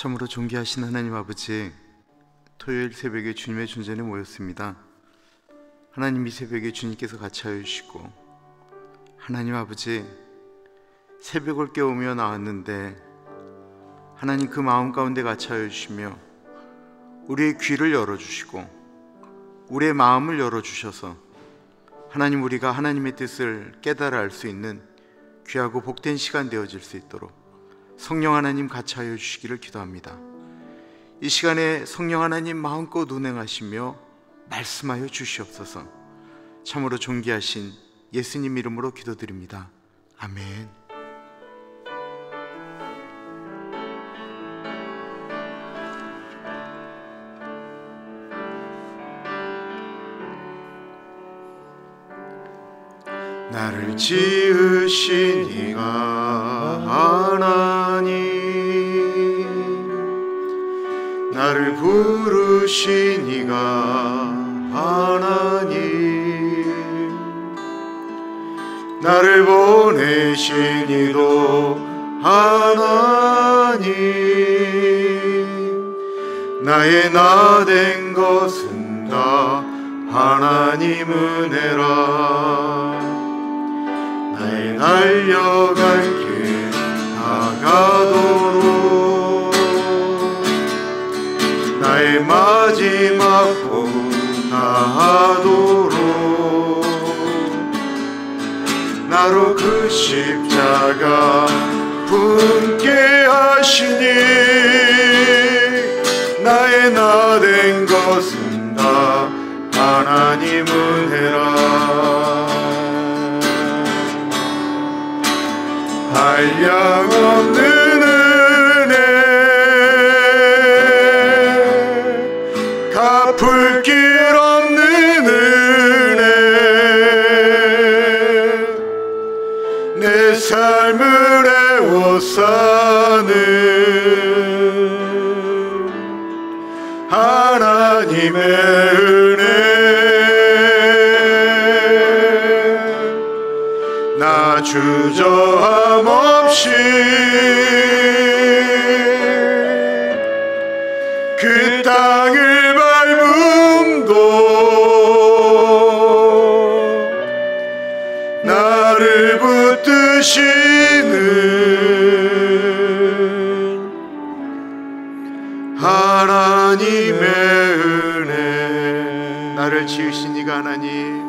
참으로 존귀하신 하나님 아버지, 토요일 새벽에 주님의 존전에 모였습니다. 하나님, 이 새벽에 주님께서 같이 하여 주시고, 하나님 아버지, 새벽을 깨우며 나왔는데 하나님 그 마음 가운데 같이 하여 주시며 우리의 귀를 열어주시고 우리의 마음을 열어주셔서 하나님, 우리가 하나님의 뜻을 깨달아 알 수 있는 귀하고 복된 시간 되어질 수 있도록 성령 하나님 같이 하여 주시기를 기도합니다. 이 시간에 성령 하나님 마음껏 운행하시며 말씀하여 주시옵소서. 참으로 존귀하신 예수님 이름으로 기도드립니다. 아멘. 나를 지으신 이가 하나님, 나를 부르신 이가 하나님, 나를 보내신 이도 하나님, 나의 나 된 것은 다 하나님 은혜라. 나의 달려갈 길 다가도록 나의 마지막 호흡 다하도록 나로 그 십자가 품게 하시니 나의 나 된 것은 다 하나님 은혜라. 한량없는 은혜, 갚을 길 없는 은혜, 내 삶을 애워싸는 하나님의 은혜. 나 주저함 없이 그 땅을 밟음도 나를 붙드시는 하나님의 은혜. 나를 지으신 이가 하나님,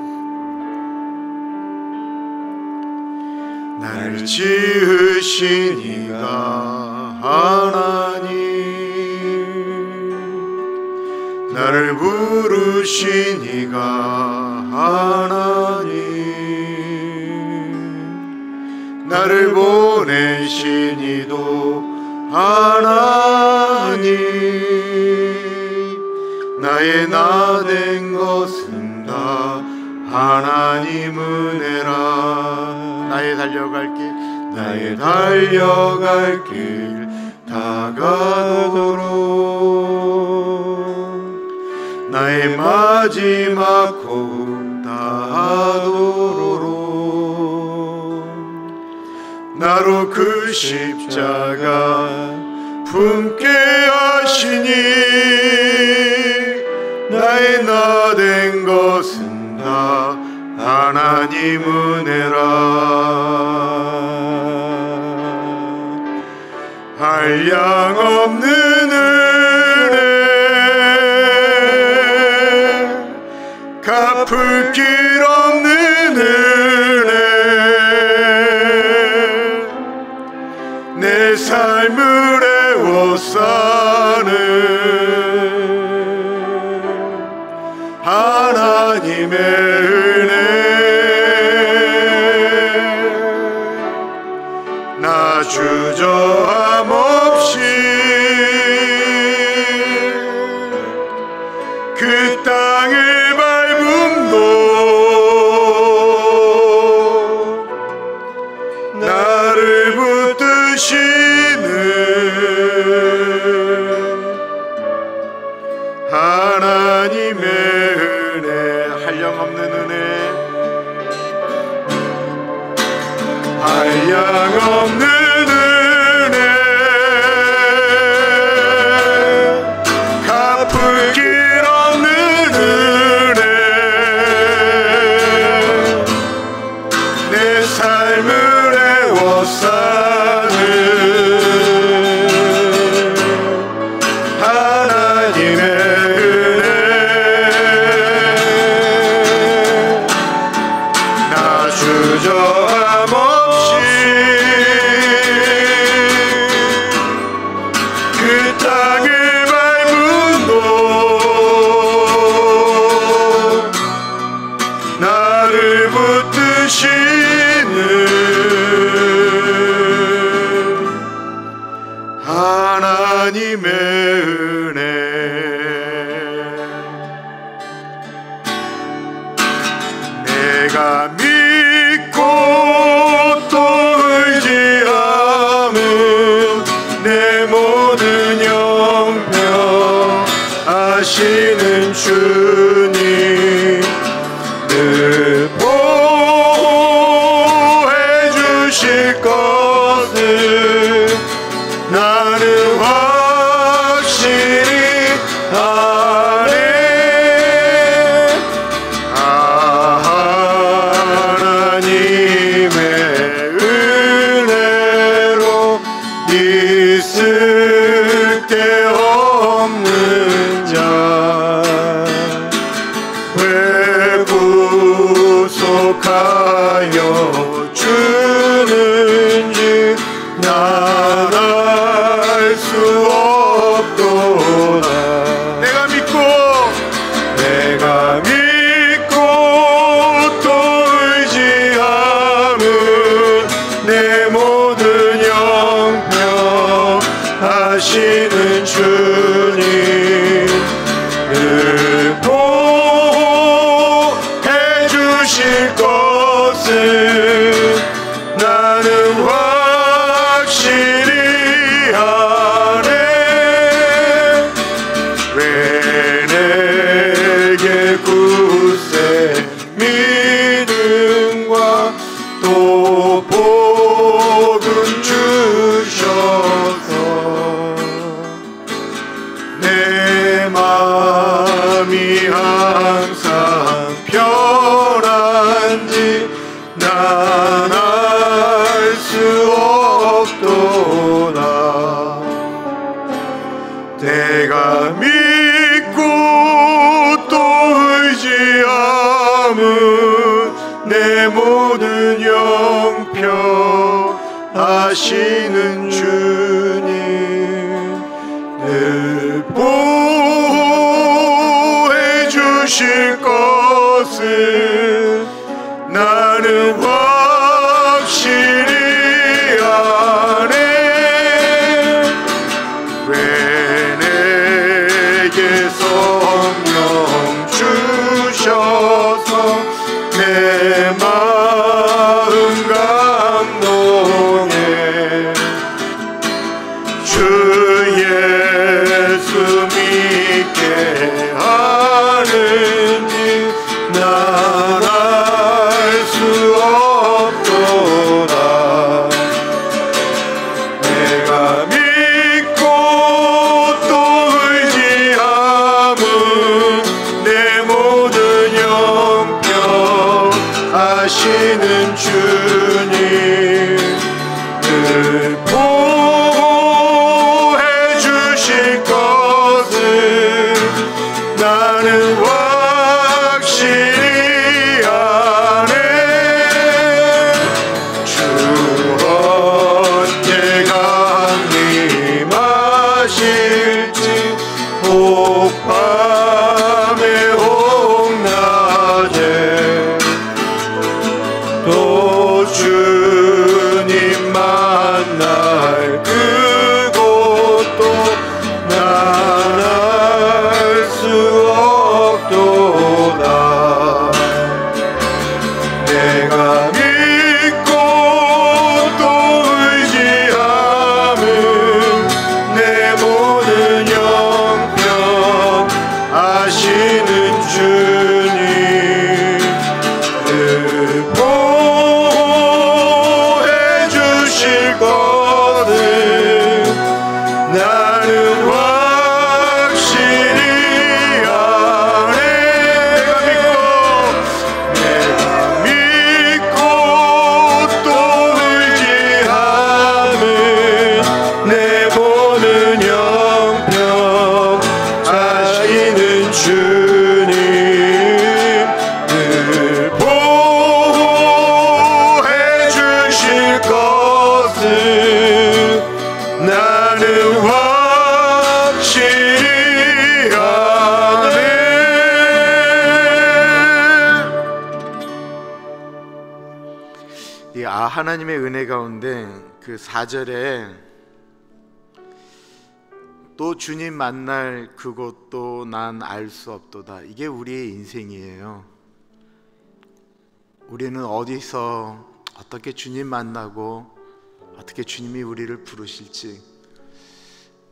나를 지으신 이가 하나님, 나를 부르신 이가 하나님, 나를 보내신 이도 하나님, 나의 나 된 것은 다 하나님 은혜라. 나의 달려갈 길, 나의 달려갈 길 다가도록 나의 마지막 호흡 다하도록 나로 그 십자가 품게 하시니 나의 나 된 것은 다 하나님 은혜라. 한량없는 은혜, 갚을 길 없는 은혜, 내 삶을 애워싸는 하나님의 은혜. 나 주저함 없이 그 땅을 밟음도 나를 붙드시는 하나님의 은혜. 한량없는 은혜, 한량없는 은혜, 하나님의 은혜. 내가 믿고 또 의지함은 내 모든 영병 하시는 주님 늘 보호해 주실 것을 나는 확실히 아네. 하나님의 은혜로 있을 데 없는 자 왜 구속하여 주는지 난 알 수 없도다. 내가 믿고 또 의지함은 내 모든 영병 하시는 주님 늘 보호해 주실 것을 나는 확실히 아네. 왜 내게 굳세 믿음과 또 복음 주셔서 내 마음이 항상 편한지 난 알 수 없도다. 내가 믿고 또 의지함은 내 모든 영평 하시는 주님 늘 보호해 주실 것을 나는 확실히 아네. 왜 내게 성령 주셔서 내 마음 감동해 주 예수 믿게 하는지 난 알 수 없도다. 내가 믿고 또 의지함은 내 모든 영병 하시는 주님 늘 보호해 주실 것을 나는 확실히 아네. 주 언제 강림하실지 혹밤에 혹낮에 또 주님 만날 그곳도 난 알 수 없도다. 내가 믿고 또 의지함은 내 모든 영병 하시는 주님 늘 보호해 주실 것을 나는 확실히 아네. 내가 믿고 또 의지함은 내 모든 영병 하시는 주님 늘 보호해 주실 것을 나는 확실히 아네. 이 하나님의 은혜 가운데 그 4절에 또 주님 만날 그것도 난 알 수 없도다. 이게 우리의 인생이에요. 우리는 어디서 어떻게 주님 만나고 어떻게 주님이 우리를 부르실지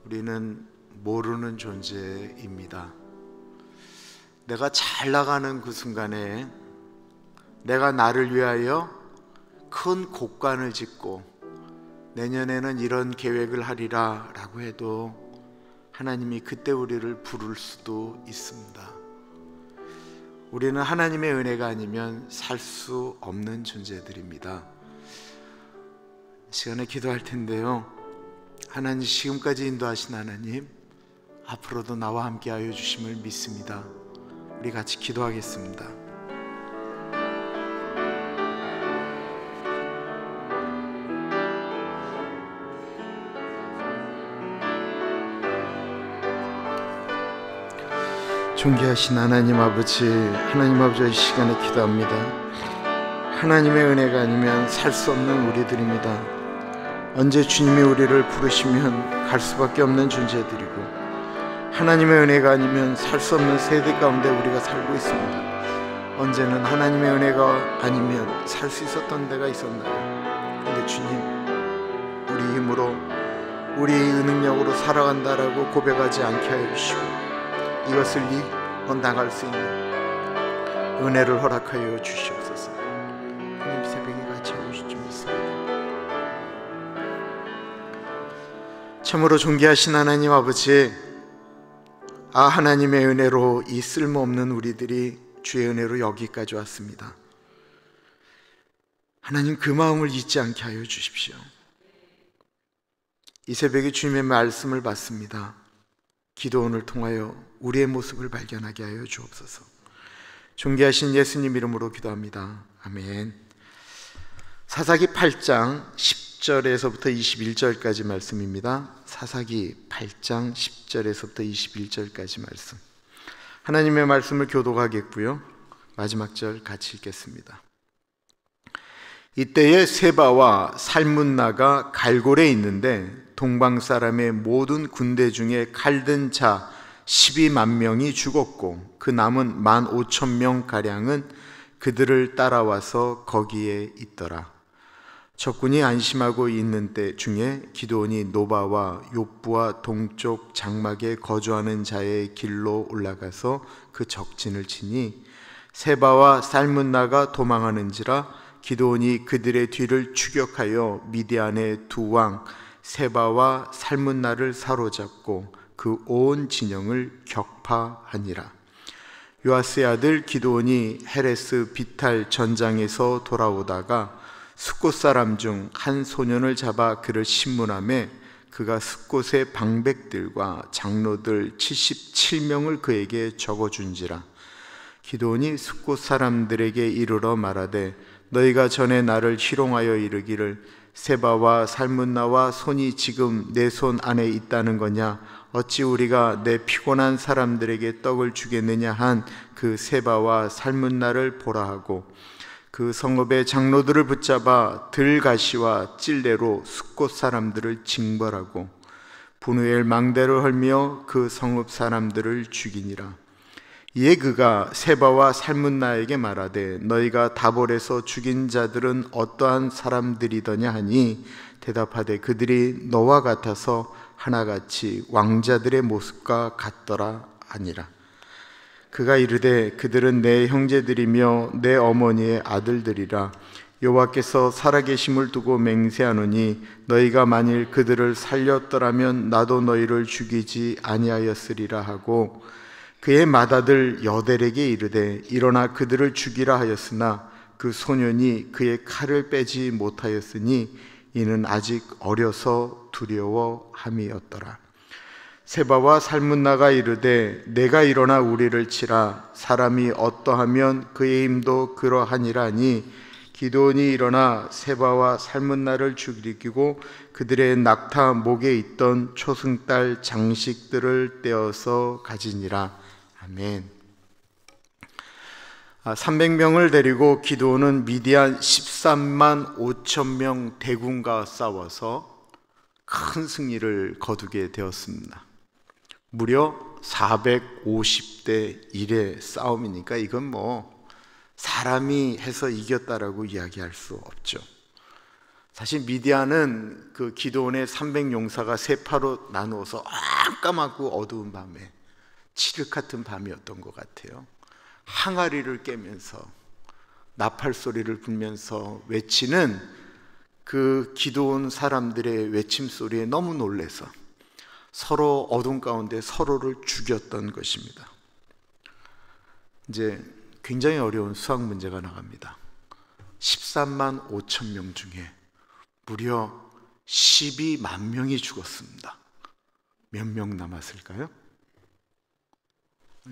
우리는 모르는 존재입니다. 내가 잘 나가는 그 순간에 내가 나를 위하여 큰 곡간을 짓고 내년에는 이런 계획을 하리라 라고 해도 하나님이 그때 우리를 부를 수도 있습니다. 우리는 하나님의 은혜가 아니면 살 수 없는 존재들입니다. 시간에 기도할 텐데요, 하나님, 지금까지 인도하신 하나님, 앞으로도 나와 함께하여 주심을 믿습니다. 우리 같이 기도하겠습니다. 존귀하신 하나님 아버지, 하나님 아버지, 이 시간에 기도합니다. 하나님의 은혜가 아니면 살 수 없는 우리들입니다. 언제 주님이 우리를 부르시면 갈 수밖에 없는 존재들이고, 하나님의 은혜가 아니면 살 수 없는 세대 가운데 우리가 살고 있습니다. 언제는 하나님의 은혜가 아니면 살 수 있었던 데가 있었나요? 근데 주님, 우리 힘으로, 우리 능력으로 살아간다라고 고백하지 않게 하여 주시고, 이것을 이어 나갈 수 있는 은혜를 허락하여 주시옵소서. 하나님, 새벽에 같이 오실 줄 믿습니다. 참으로 존귀하신 하나님 아버지, 하나님의 은혜로 이 쓸모없는 우리들이 주의 은혜로 여기까지 왔습니다. 하나님, 그 마음을 잊지 않게 하여 주십시오. 이 새벽에 주님의 말씀을 받습니다. 기도원을 통하여 우리의 모습을 발견하게 하여 주옵소서. 존귀하신 예수님 이름으로 기도합니다. 아멘. 사사기 8장 10절에서부터 21절까지 말씀입니다. 사사기 8장 10절에서부터 21절까지 말씀. 하나님의 말씀을 교독하겠고요, 마지막 절 같이 읽겠습니다. 이때에 세바와 살문나가 갈골에 있는데 동방 사람의 모든 군대 중에 칼든 자 12만 명이 죽었고 그 남은 15,000명 가량은 그들을 따라와서 거기에 있더라. 적군이 안심하고 있는 때 중에 기드온이 노바와 욥부와 동쪽 장막에 거주하는 자의 길로 올라가서 그 적진을 치니 세바와 살문나가 도망하는지라 기드온이 그들의 뒤를 추격하여 미디안의 두 왕 세바와 살문나를 사로잡고 그 온 진영을 격파하니라. 요아스의 아들 기드온이 헤레스 비탈 전장에서 돌아오다가 숫곳 사람 중 한 소년을 잡아 그를 신문하매 그가 숫곳의 방백들과 장로들 77명을 그에게 적어준지라. 기드온이 숫곳 사람들에게 이르러 말하되 너희가 전에 나를 희롱하여 이르기를 세바와 살문나와 손이 지금 내 손 안에 있다는 거냐? 어찌 우리가 내 피곤한 사람들에게 떡을 주겠느냐 한 그 세바와 살문나를 보라 하고 그 성읍의 장로들을 붙잡아 들가시와 찔레로 숫곳 사람들을 징벌하고 분우엘 망대를 헐며 그 성읍 사람들을 죽이니라. 이에 그가 세바와 살문나에게 말하되 너희가 다볼에서 죽인 자들은 어떠한 사람들이더냐 하니 대답하되 그들이 너와 같아서 하나같이 왕자들의 모습과 같더라 하니라. 그가 이르되 그들은 내 형제들이며 내 어머니의 아들들이라. 여호와께서 살아계심을 두고 맹세하노니 너희가 만일 그들을 살렸더라면 나도 너희를 죽이지 아니하였으리라 하고 그의 맏아들 여델에게 이르되 일어나 그들을 죽이라 하였으나 그 소년이 그의 칼을 빼지 못하였으니 이는 아직 어려서 두려워함이었더라. 세바와 살문나가 이르되 내가 일어나 우리를 치라. 사람이 어떠하면 그의 힘도 그러하니라 하니 기드온이 일어나 세바와 살문나를 죽이고 그들의 낙타 목에 있던 초승달 장식들을 떼어서 가지니라. 아멘. 300명을 데리고 기드온은 미디안 13만 5천 명 대군과 싸워서 큰 승리를 거두게 되었습니다. 무려 450대 1의 싸움이니까 이건 뭐 사람이 해서 이겼다라고 이야기할 수 없죠. 사실 미디안은 그 기드온의 300용사가 세 파로 나누어서 깜깜하고 어두운 밤에 칠흑 같은 밤이었던 것 같아요. 항아리를 깨면서 나팔 소리를 불면서 외치는 그 기드온 사람들의 외침 소리에 너무 놀래서 서로 어둠 가운데 서로를 죽였던 것입니다. 이제 굉장히 어려운 수학 문제가 나갑니다. 13만 5천 명 중에 무려 12만 명이 죽었습니다. 몇 명 남았을까요?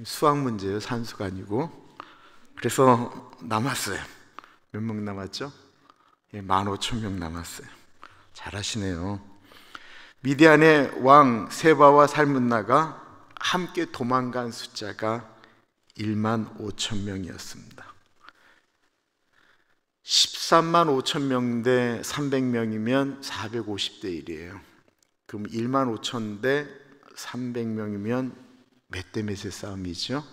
수학 문제예요. 산수가 아니고. 그래서 남았어요. 몇 명 남았죠? 15,000명 남았어요. 잘하시네요. 미디안의 왕 세바와 살문나가 함께 도망간 숫자가 1만 5천 명이었습니다. 13만 5천 명 대 300명이면 450대 1이에요. 그럼 1만 5천 대 300명이면 몇 대 몇의 싸움이죠?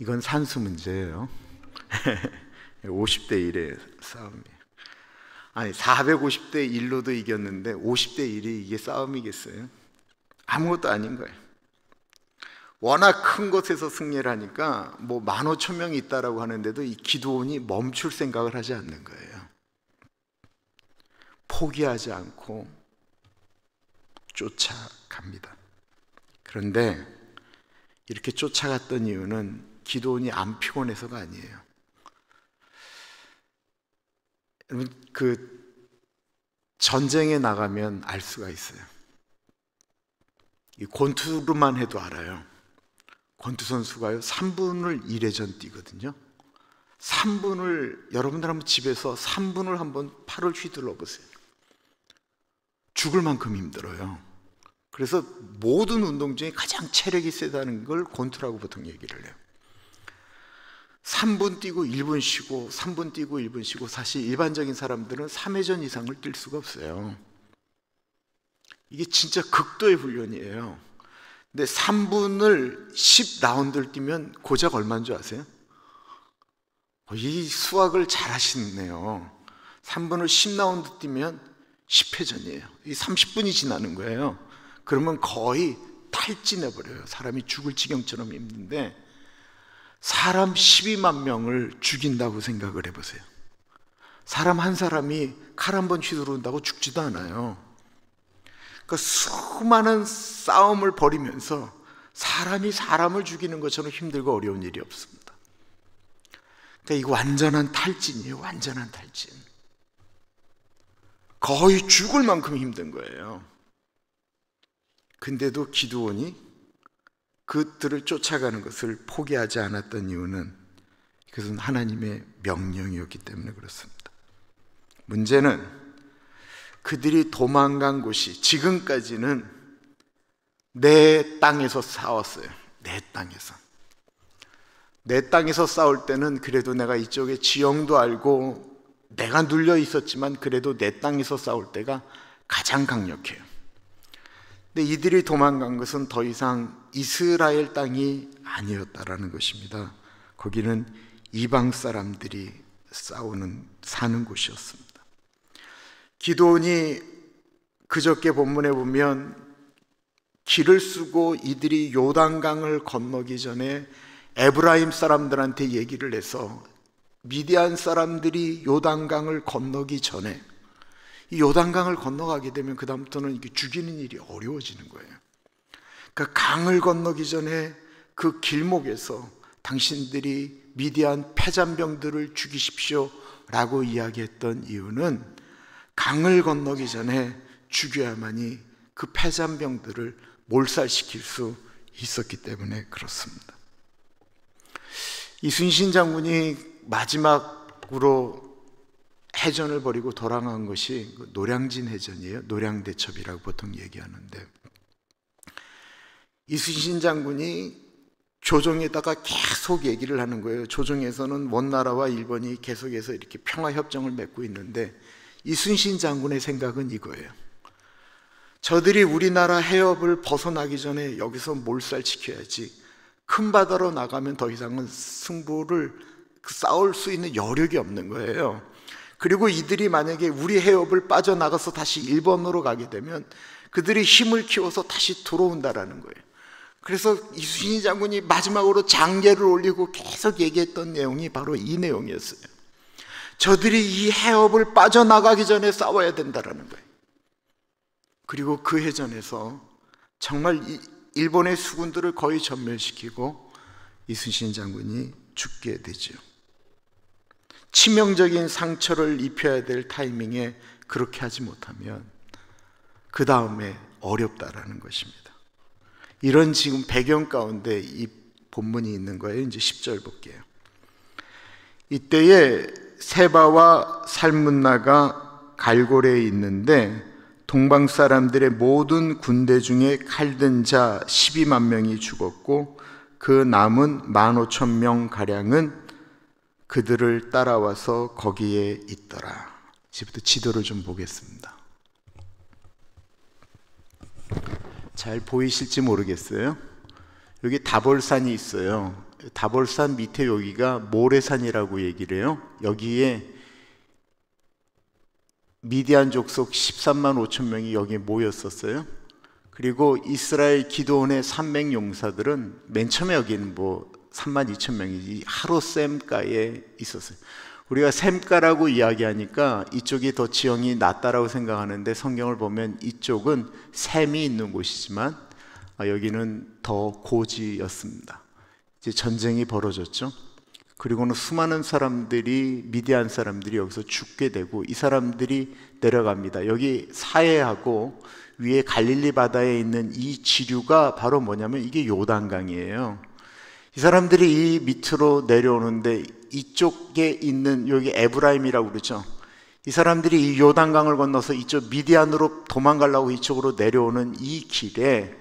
이건 산수 문제예요. 50대 1의 싸움이에요. 아니 450대 1로도 이겼는데 50대 1이 이게 싸움이겠어요? 아무것도 아닌 거예요. 워낙 큰 곳에서 승리를 하니까 뭐 15,000명이 있다라고 하는데도 이 기드온이 멈출 생각을 하지 않는 거예요. 포기하지 않고 쫓아갑니다. 그런데 이렇게 쫓아갔던 이유는 기드온이 안 피곤해서가 아니에요. 여러분, 그 전쟁에 나가면 알 수가 있어요. 이 권투로만 해도 알아요. 권투 선수가요 3분을 1회전 뛰거든요. 3분을 여러분들 한번 집에서 3분을 한번 팔을 휘둘러 보세요. 죽을 만큼 힘들어요. 그래서 모든 운동 중에 가장 체력이 세다는 걸 권투라고 보통 얘기를 해요. 3분 뛰고 1분 쉬고 3분 뛰고 1분 쉬고. 사실 일반적인 사람들은 3회전 이상을 뛸 수가 없어요. 이게 진짜 극도의 훈련이에요. 근데 3분을 10라운드를 뛰면 고작 얼마인 줄 아세요? 이 수학을 잘 하시네요. 3분을 10라운드 뛰면 10회전이에요. 이 30분이 지나는 거예요. 그러면 거의 탈진해버려요. 사람이 죽을 지경처럼 힘든데 사람 12만 명을 죽인다고 생각을 해보세요. 사람 한 사람이 칼 한 번 휘두른다고 죽지도 않아요. 그러니까 수많은 싸움을 벌이면서 사람이 사람을 죽이는 것처럼 힘들고 어려운 일이 없습니다. 그러니까 이거 완전한 탈진이에요. 완전한 탈진. 거의 죽을 만큼 힘든 거예요. 근데도 기드온이 그들을 쫓아가는 것을 포기하지 않았던 이유는 그것은 하나님의 명령이었기 때문에 그렇습니다. 문제는 그들이 도망간 곳이 지금까지는 내 땅에서 싸웠어요. 내 땅에서. 내 땅에서 싸울 때는 그래도 내가 이쪽에 지형도 알고 내가 눌려 있었지만 그래도 내 땅에서 싸울 때가 가장 강력해요. 근데 이들이 도망간 것은 더 이상 이스라엘 땅이 아니었다라는 것입니다. 거기는 이방 사람들이 사는 곳이었습니다. 기드온이 그저께 본문에 보면 길을 쓰고 이들이 요단강을 건너기 전에 에브라임 사람들한테 얘기를 해서 미디안 사람들이 요단강을 건너기 전에 이 요단강을 건너가게 되면 그 다음부터는 이게 죽이는 일이 어려워지는 거예요. 그러니까 강을 건너기 전에 그 길목에서 당신들이 미디안 패잔병들을 죽이십시오 라고 이야기했던 이유는 강을 건너기 전에 죽여야만이 그 패잔병들을 몰살시킬 수 있었기 때문에 그렇습니다. 이순신 장군이 마지막으로 해전을 벌이고 돌아간 것이 노량진 해전이에요. 노량대첩이라고 보통 얘기하는데 이순신 장군이 조정에다가 계속 얘기를 하는 거예요. 조정에서는 원나라와 일본이 계속해서 이렇게 평화협정을 맺고 있는데 이순신 장군의 생각은 이거예요. 저들이 우리나라 해협을 벗어나기 전에 여기서 몰살 지켜야지, 큰 바다로 나가면 더 이상은 승부를 싸울 수 있는 여력이 없는 거예요. 그리고 이들이 만약에 우리 해협을 빠져나가서 다시 일본으로 가게 되면 그들이 힘을 키워서 다시 들어온다라는 거예요. 그래서 이순신 장군이 마지막으로 장계를 올리고 계속 얘기했던 내용이 바로 이 내용이었어요. 저들이 이 해협을 빠져나가기 전에 싸워야 된다라는 거예요. 그리고 그 해전에서 정말 일본의 수군들을 거의 전멸시키고 이순신 장군이 죽게 되죠. 치명적인 상처를 입혀야 될 타이밍에 그렇게 하지 못하면 그 다음에 어렵다라는 것입니다. 이런 지금 배경 가운데 이 본문이 있는 거예요. 이제 10절 볼게요. 이때에 세바와 살문나가 갈고리에 있는데 동방 사람들의 모든 군대 중에 칼든 자 12만 명이 죽었고 그 남은 15,000명 가량은 그들을 따라와서 거기에 있더라. 이제부터 지도를 좀 보겠습니다. 잘 보이실지 모르겠어요. 여기 다볼산이 있어요. 다볼산 밑에 여기가 모래산이라고 얘기를 해요. 여기에 미디안 족속 13만 5천 명이 여기에 모였었어요. 그리고 이스라엘 기드온의 300 용사들은 맨 처음에 여기는 3만 2천 명이 하루 셈가에 있었어요. 우리가 셈가라고 이야기하니까 이쪽이 더 지형이 낮다라고 생각하는데 성경을 보면 이쪽은 셈이 있는 곳이지만 여기는 더 고지였습니다. 이제 전쟁이 벌어졌죠. 그리고는 수많은 사람들이, 미디안 사람들이 여기서 죽게 되고 이 사람들이 내려갑니다. 여기 사해하고 위에 갈릴리 바다에 있는 이 지류가 바로 뭐냐면 이게 요단강이에요. 이 사람들이 이 밑으로 내려오는데 이쪽에 있는 여기 에브라임이라고 그러죠. 이 사람들이 이 요단강을 건너서 이쪽 미디안으로 도망가려고 이쪽으로 내려오는 이 길에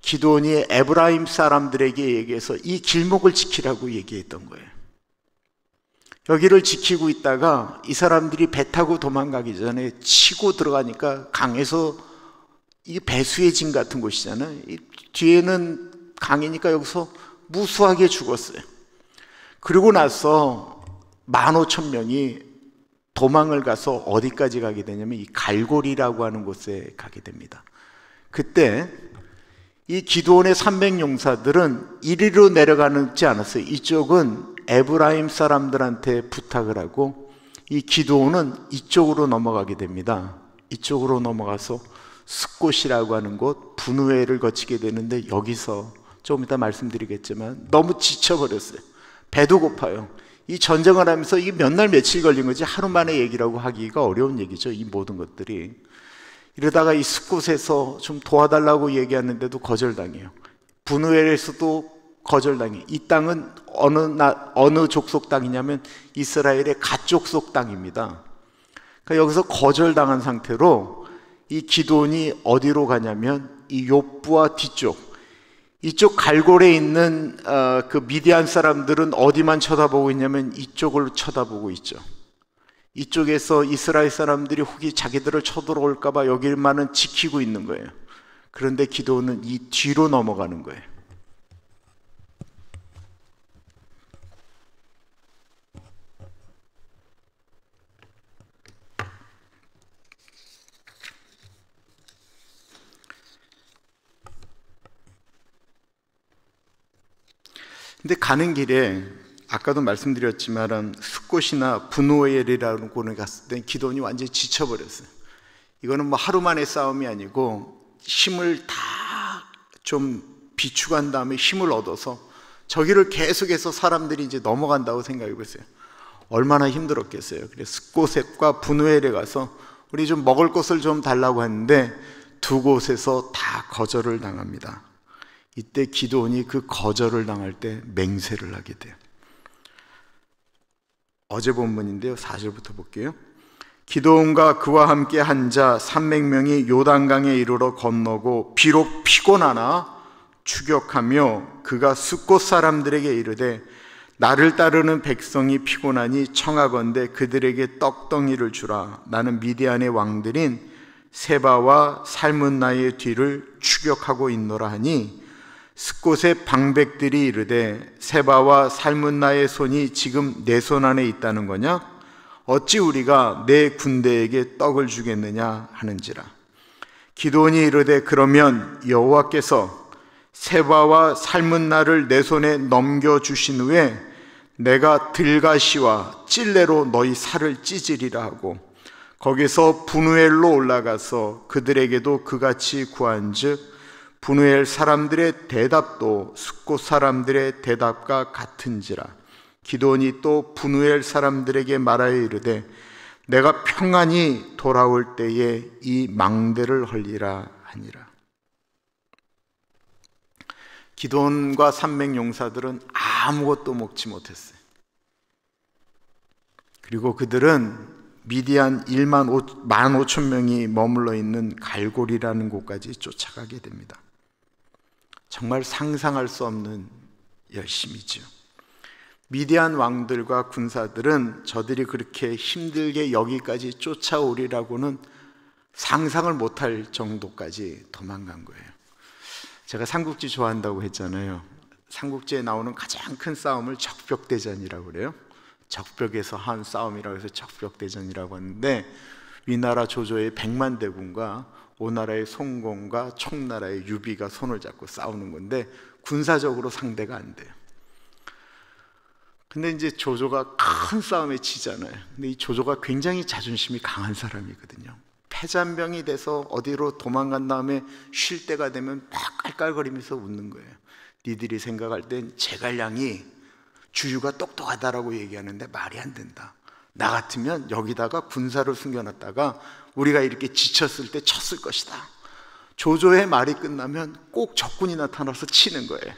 기드온이 에브라임 사람들에게 얘기해서 이 길목을 지키라고 얘기했던 거예요. 여기를 지키고 있다가 이 사람들이 배 타고 도망가기 전에 치고 들어가니까 강에서 이게 배수의 진 같은 곳이잖아요. 뒤에는 강이니까 여기서 무수하게 죽었어요. 그리고 나서 15,000명이 도망을 가서 어디까지 가게 되냐면 이 갈고리라고 하는 곳에 가게 됩니다. 그때 이 기드온의 300 용사들은 이리로 내려가지 않았어요. 이쪽은 에브라임 사람들한테 부탁을 하고 이 기드온은 이쪽으로 넘어가게 됩니다. 이쪽으로 넘어가서 숫곳이라고 하는 곳 분우회를 거치게 되는데 여기서 조금 이따 말씀드리겠지만 너무 지쳐버렸어요. 배도 고파요. 이 전쟁을 하면서 이게 몇 날 며칠 걸린 거지 하루 만에 얘기라고 하기가 어려운 얘기죠. 이 모든 것들이. 이러다가 이 숫곳에서 좀 도와달라고 얘기하는데도 거절당해요. 분우엘에서도 거절당해요. 이 땅은 어느 족속 땅이냐면 이스라엘의 갓족속 땅입니다. 그러니까 여기서 거절당한 상태로 이 기드온이 어디로 가냐면 이 욥부와 뒤쪽, 이쪽 갈골에 있는 그 미디안 사람들은 어디만 쳐다보고 있냐면 이쪽을 쳐다보고 있죠. 이쪽에서 이스라엘 사람들이 혹시 자기들을 쳐들어올까 봐 여기만은 지키고 있는 거예요. 그런데 기드온은 이 뒤로 넘어가는 거예요. 근데 가는 길에 아까도 말씀드렸지만 숫곳이나 분우엘이라는 곳에 갔을 때 기드온이 완전히 지쳐버렸어요. 이거는 하루 만의 싸움이 아니고 힘을 다 좀 비축한 다음에 힘을 얻어서 저기를 계속해서 사람들이 이제 넘어간다고 생각해 보세요. 얼마나 힘들었겠어요. 그래서 숫곳과 분우엘에 가서 우리 좀 먹을 것을 좀 달라고 했는데 두 곳에서 다 거절을 당합니다. 이때 기드온이 그 거절을 당할 때 맹세를 하게 돼요. 어제 본문인데요. 4절부터 볼게요. 기드온과 그와 함께 한 자 300명이 요단강에 이르러 건너고 비록 피곤하나 추격하며 그가 숫곳 사람들에게 이르되 나를 따르는 백성이 피곤하니 청하건대 그들에게 떡덩이를 주라. 나는 미디안의 왕들인 세바와 살문나의 뒤를 추격하고 있노라 하니 숫곳의 방백들이 이르되 세바와 살문나의 손이 지금 내 손 안에 있다는 거냐? 어찌 우리가 내 군대에게 떡을 주겠느냐 하는지라. 기드온이 이르되 그러면 여호와께서 세바와 살문나를 내 손에 넘겨주신 후에 내가 들가시와 찔레로 너희 살을 찢으리라 하고 거기서 분우엘로 올라가서 그들에게도 그같이 구한즉 분우엘 사람들의 대답도 숫곳 사람들의 대답과 같은지라. 기드온이 또 분우엘 사람들에게 말하여 이르되 내가 평안히 돌아올 때에 이 망대를 헐리라 하니라. 기드온과 300용사들은 아무것도 먹지 못했어요. 그리고 그들은 미디안 15,000명이 머물러 있는 갈골이라는 곳까지 쫓아가게 됩니다. 정말 상상할 수 없는 열심이죠. 미디안 왕들과 군사들은 저들이 그렇게 힘들게 여기까지 쫓아오리라고는 상상을 못할 정도까지 도망간 거예요. 제가 삼국지 좋아한다고 했잖아요. 삼국지에 나오는 가장 큰 싸움을 적벽대전이라고 그래요. 적벽에서 한 싸움이라고 해서 적벽대전이라고 하는데 위나라 조조의 100만 대군과 오나라의 송공과 총나라의 유비가 손을 잡고 싸우는 건데 군사적으로 상대가 안 돼요. 근데 이제 조조가 큰 싸움에 지잖아요. 근데 이 조조가 굉장히 자존심이 강한 사람이거든요. 패잔병이 돼서 어디로 도망간 다음에 쉴 때가 되면 막 깔깔거리면서 웃는 거예요. 니들이 생각할 땐 제갈량이 주유가 똑똑하다라고 얘기하는데 말이 안 된다. 나 같으면 여기다가 군사를 숨겨놨다가 우리가 이렇게 지쳤을 때 쳤을 것이다. 조조의 말이 끝나면 꼭 적군이 나타나서 치는 거예요.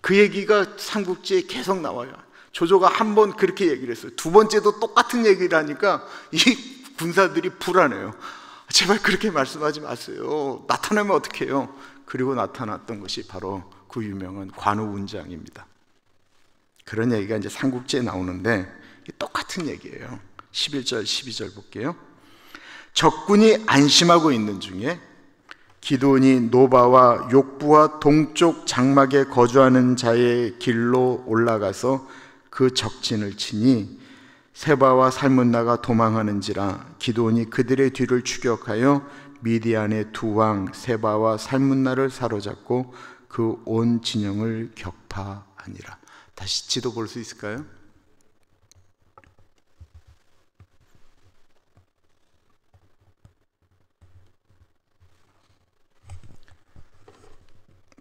그 얘기가 삼국지에 계속 나와요. 조조가 한 번 그렇게 얘기를 했어요. 두 번째도 똑같은 얘기를 하니까 이 군사들이 불안해요. 제발 그렇게 말씀하지 마세요. 나타나면 어떡해요? 그리고 나타났던 것이 바로 그 유명한 관우운장입니다. 그런 얘기가 이제 삼국지에 나오는데 똑같은 얘기예요. 11절, 12절 볼게요. 적군이 안심하고 있는 중에 기드온이 노바와 욕부와 동쪽 장막에 거주하는 자의 길로 올라가서 그 적진을 치니 세바와 살문나가 도망하는지라. 기드온이 그들의 뒤를 추격하여 미디안의 두 왕 세바와 살문나를 사로잡고 그 온 진영을 격파하니라. 다시 지도 볼 수 있을까요?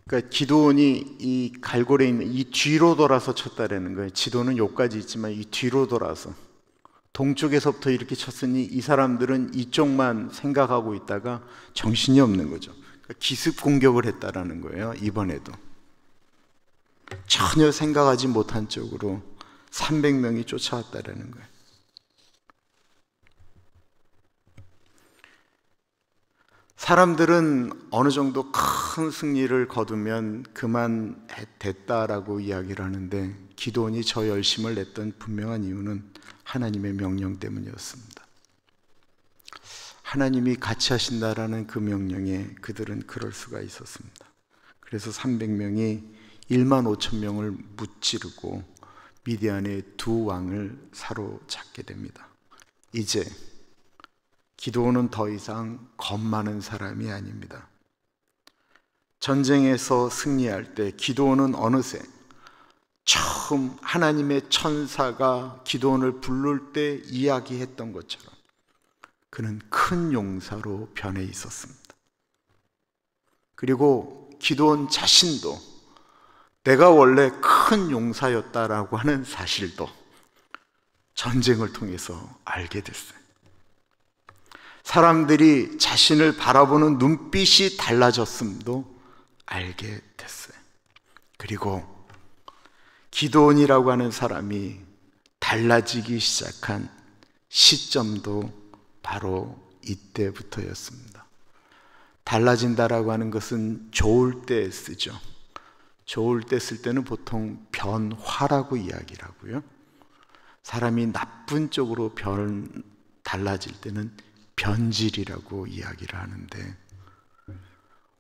그러니까 기드온이 이 갈골에 있는 이 뒤로 돌아서 쳤다라는 거예요. 지도는 여기까지 있지만 이 뒤로 돌아서 동쪽에서부터 이렇게 쳤으니 이 사람들은 이쪽만 생각하고 있다가 정신이 없는 거죠. 그러니까 기습 공격을 했다라는 거예요. 이번에도 전혀 생각하지 못한 쪽으로 300명이 쫓아왔다라는 거예요. 사람들은 어느 정도 큰 승리를 거두면 그만 됐다라고 이야기를 하는데 기드온이 저 열심을 냈던 분명한 이유는 하나님의 명령 때문이었습니다. 하나님이 같이 하신다라는 그 명령에 그들은 그럴 수가 있었습니다. 그래서 300명이 15,000명을 무찌르고 미디안의 두 왕을 사로잡게 됩니다. 이제 기드온은 더 이상 겁 많은 사람이 아닙니다. 전쟁에서 승리할 때 기드온은 어느새 처음 하나님의 천사가 기드온을 부를 때 이야기했던 것처럼 그는 큰 용사로 변해 있었습니다. 그리고 기드온 자신도 내가 원래 큰 용사였다라고 하는 사실도 전쟁을 통해서 알게 됐어요. 사람들이 자신을 바라보는 눈빛이 달라졌음도 알게 됐어요. 그리고 기드온이라고 하는 사람이 달라지기 시작한 시점도 바로 이때부터였습니다. 달라진다라고 하는 것은 좋을 때 쓰죠. 좋을 때 쓸 때는 보통 변화라고 이야기를 하고요. 사람이 나쁜 쪽으로 달라질 때는 변질이라고 이야기를 하는데,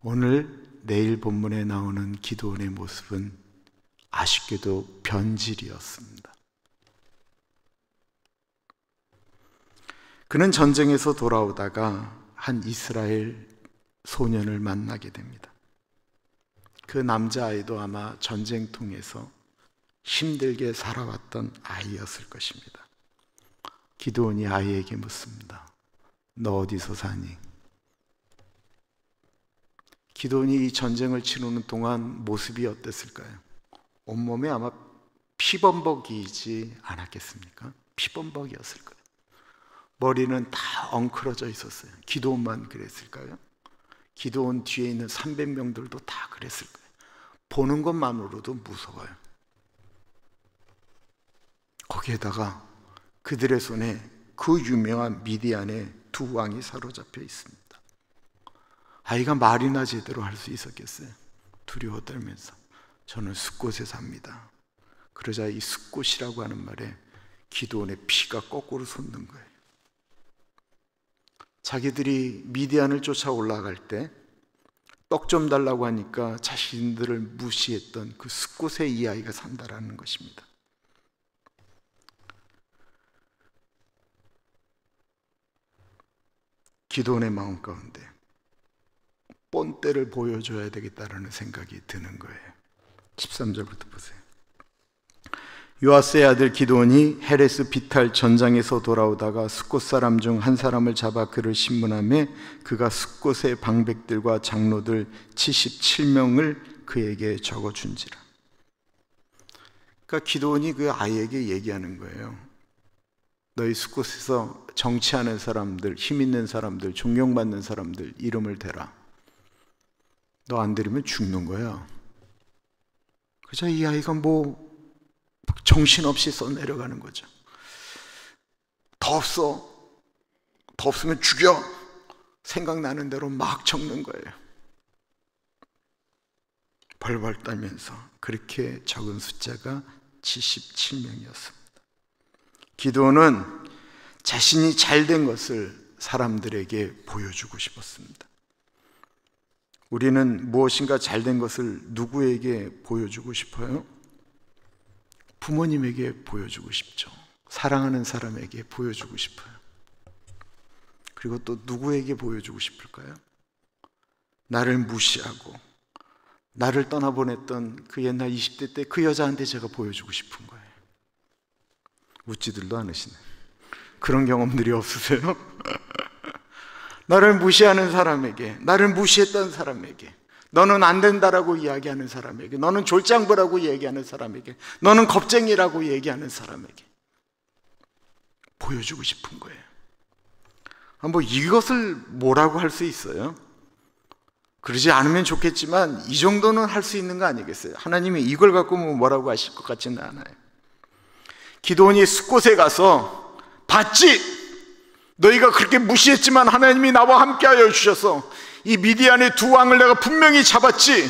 오늘 내일 본문에 나오는 기드온의 모습은 아쉽게도 변질이었습니다. 그는 전쟁에서 돌아오다가 한 이스라엘 소년을 만나게 됩니다. 그 남자아이도 아마 전쟁통에서 힘들게 살아왔던 아이였을 것입니다. 기드온이 아이에게 묻습니다. 너 어디서 사니? 기드온이 이 전쟁을 치르는 동안 모습이 어땠을까요? 온몸에 아마 피범벅이지 않았겠습니까? 피범벅이었을 거예요. 머리는 다 엉클어져 있었어요. 기드온만 그랬을까요? 기드온 뒤에 있는 300명들도 다 그랬을 거예요. 보는 것만으로도 무서워요. 거기에다가 그들의 손에 그 유명한 미디안의 두 왕이 사로잡혀 있습니다. 아이가 말이나 제대로 할 수 있었겠어요? 두려워 떨면서 저는 숫곳에 삽니다. 그러자 이 숫곳이라고 하는 말에 기드온의 피가 거꾸로 솟는 거예요. 자기들이 미디안을 쫓아 올라갈 때 떡 좀 달라고 하니까 자신들을 무시했던 그 숫곳에 이 아이가 산다라는 것입니다. 기드온의 마음 가운데 본때를 보여줘야 되겠다라는 생각이 드는 거예요. 13절부터 보세요. 요아스의 아들 기드온이 헤레스 비탈 전장에서 돌아오다가 숫곳 사람 중 한 사람을 잡아 그를 신문하며 그가 숫곳의 방백들과 장로들 77명을 그에게 적어준지라. 그러니까 기드온이 그 아이에게 얘기하는 거예요. 너희 숫곳에서 정치하는 사람들, 힘 있는 사람들, 존경받는 사람들 이름을 대라. 너 안 들으면 죽는 거야. 그래서 이 아이가 정신없이 써내려가는 거죠. 더 없어. 더 없으면 죽여. 생각나는 대로 막 적는 거예요. 벌벌 떨면서. 그렇게 적은 숫자가 77명이었습니다. 기드온은 자신이 잘된 것을 사람들에게 보여주고 싶었습니다. 우리는 무엇인가 잘된 것을 누구에게 보여주고 싶어요? 부모님에게 보여주고 싶죠. 사랑하는 사람에게 보여주고 싶어요. 그리고 또 누구에게 보여주고 싶을까요? 나를 무시하고 나를 떠나보냈던 그 옛날 20대 때 그 여자한테 제가 보여주고 싶은 거예요. 웃지들도 않으시네. 그런 경험들이 없으세요? 나를 무시하는 사람에게, 나를 무시했던 사람에게, 너는 안 된다라고 이야기하는 사람에게, 너는 졸장부라고 얘기하는 사람에게, 너는 겁쟁이라고 얘기하는 사람에게 보여주고 싶은 거예요. 이것을 뭐라고 할 수 있어요? 그러지 않으면 좋겠지만 이 정도는 할 수 있는 거 아니겠어요? 하나님이 이걸 갖고 뭐라고 하실 것 같지는 않아요. 기드온이 숫곳에 가서 봤지? 너희가 그렇게 무시했지만 하나님이 나와 함께하여 주셔서 이 미디안의 두 왕을 내가 분명히 잡았지.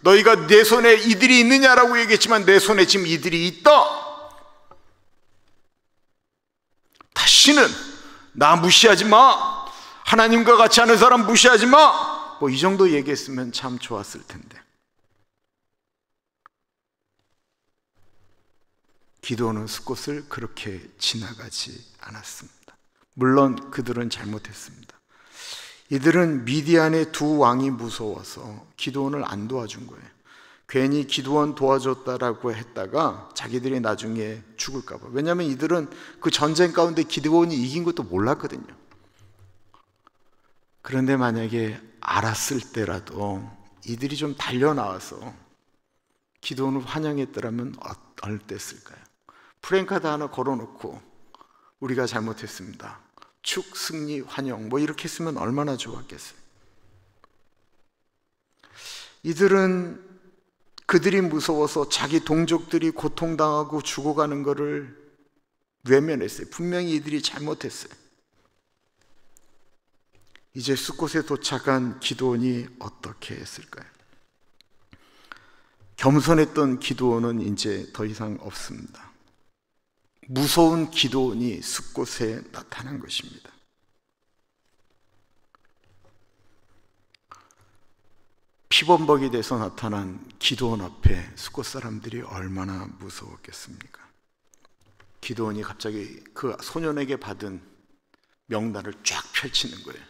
너희가 내 손에 이들이 있느냐라고 얘기했지만 내 손에 지금 이들이 있다. 다시는 나 무시하지 마. 하나님과 같이 하는 사람 무시하지 마. 이 정도 얘기했으면 참 좋았을 텐데. 기드온은 숫곳을 그렇게 지나가지 않았습니다. 물론 그들은 잘못했습니다. 이들은 미디안의 두 왕이 무서워서 기드온을 안 도와준 거예요. 괜히 기드온 도와줬다라고 했다가 자기들이 나중에 죽을까 봐. 왜냐하면 이들은 그 전쟁 가운데 기드온이 이긴 것도 몰랐거든요. 그런데 만약에 알았을 때라도 이들이 좀 달려나와서 기드온을 환영했더라면 어땠을까요? 프랭카드 하나 걸어놓고 우리가 잘못했습니다. 축, 승리, 환영 이렇게 했으면 얼마나 좋았겠어요. 이들은 그들이 무서워서 자기 동족들이 고통당하고 죽어가는 것을 외면했어요. 분명히 이들이 잘못했어요. 이제 숫곳에 도착한 기드온이 어떻게 했을까요? 겸손했던 기드온은 이제 더 이상 없습니다. 무서운 기드온이 숫곳에 나타난 것입니다. 피범벅이 돼서 나타난 기드온 앞에 숫곳 사람들이 얼마나 무서웠겠습니까? 기드온이 갑자기 그 소년에게 받은 명단을 쫙 펼치는 거예요.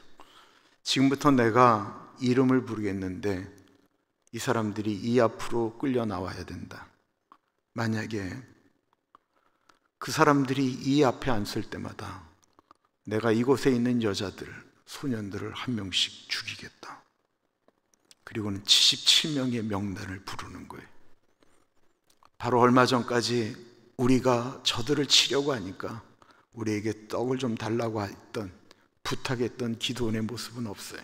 지금부터 내가 이름을 부르겠는데 이 사람들이 이 앞으로 끌려 나와야 된다. 만약에 그 사람들이 이 앞에 안 설 때마다 내가 이곳에 있는 여자들, 소년들을 한 명씩 죽이겠다. 그리고는 77명의 명단을 부르는 거예요. 바로 얼마 전까지 우리가 저들을 치려고 하니까 우리에게 떡을 좀 달라고 했던, 부탁했던 기드온의 모습은 없어요.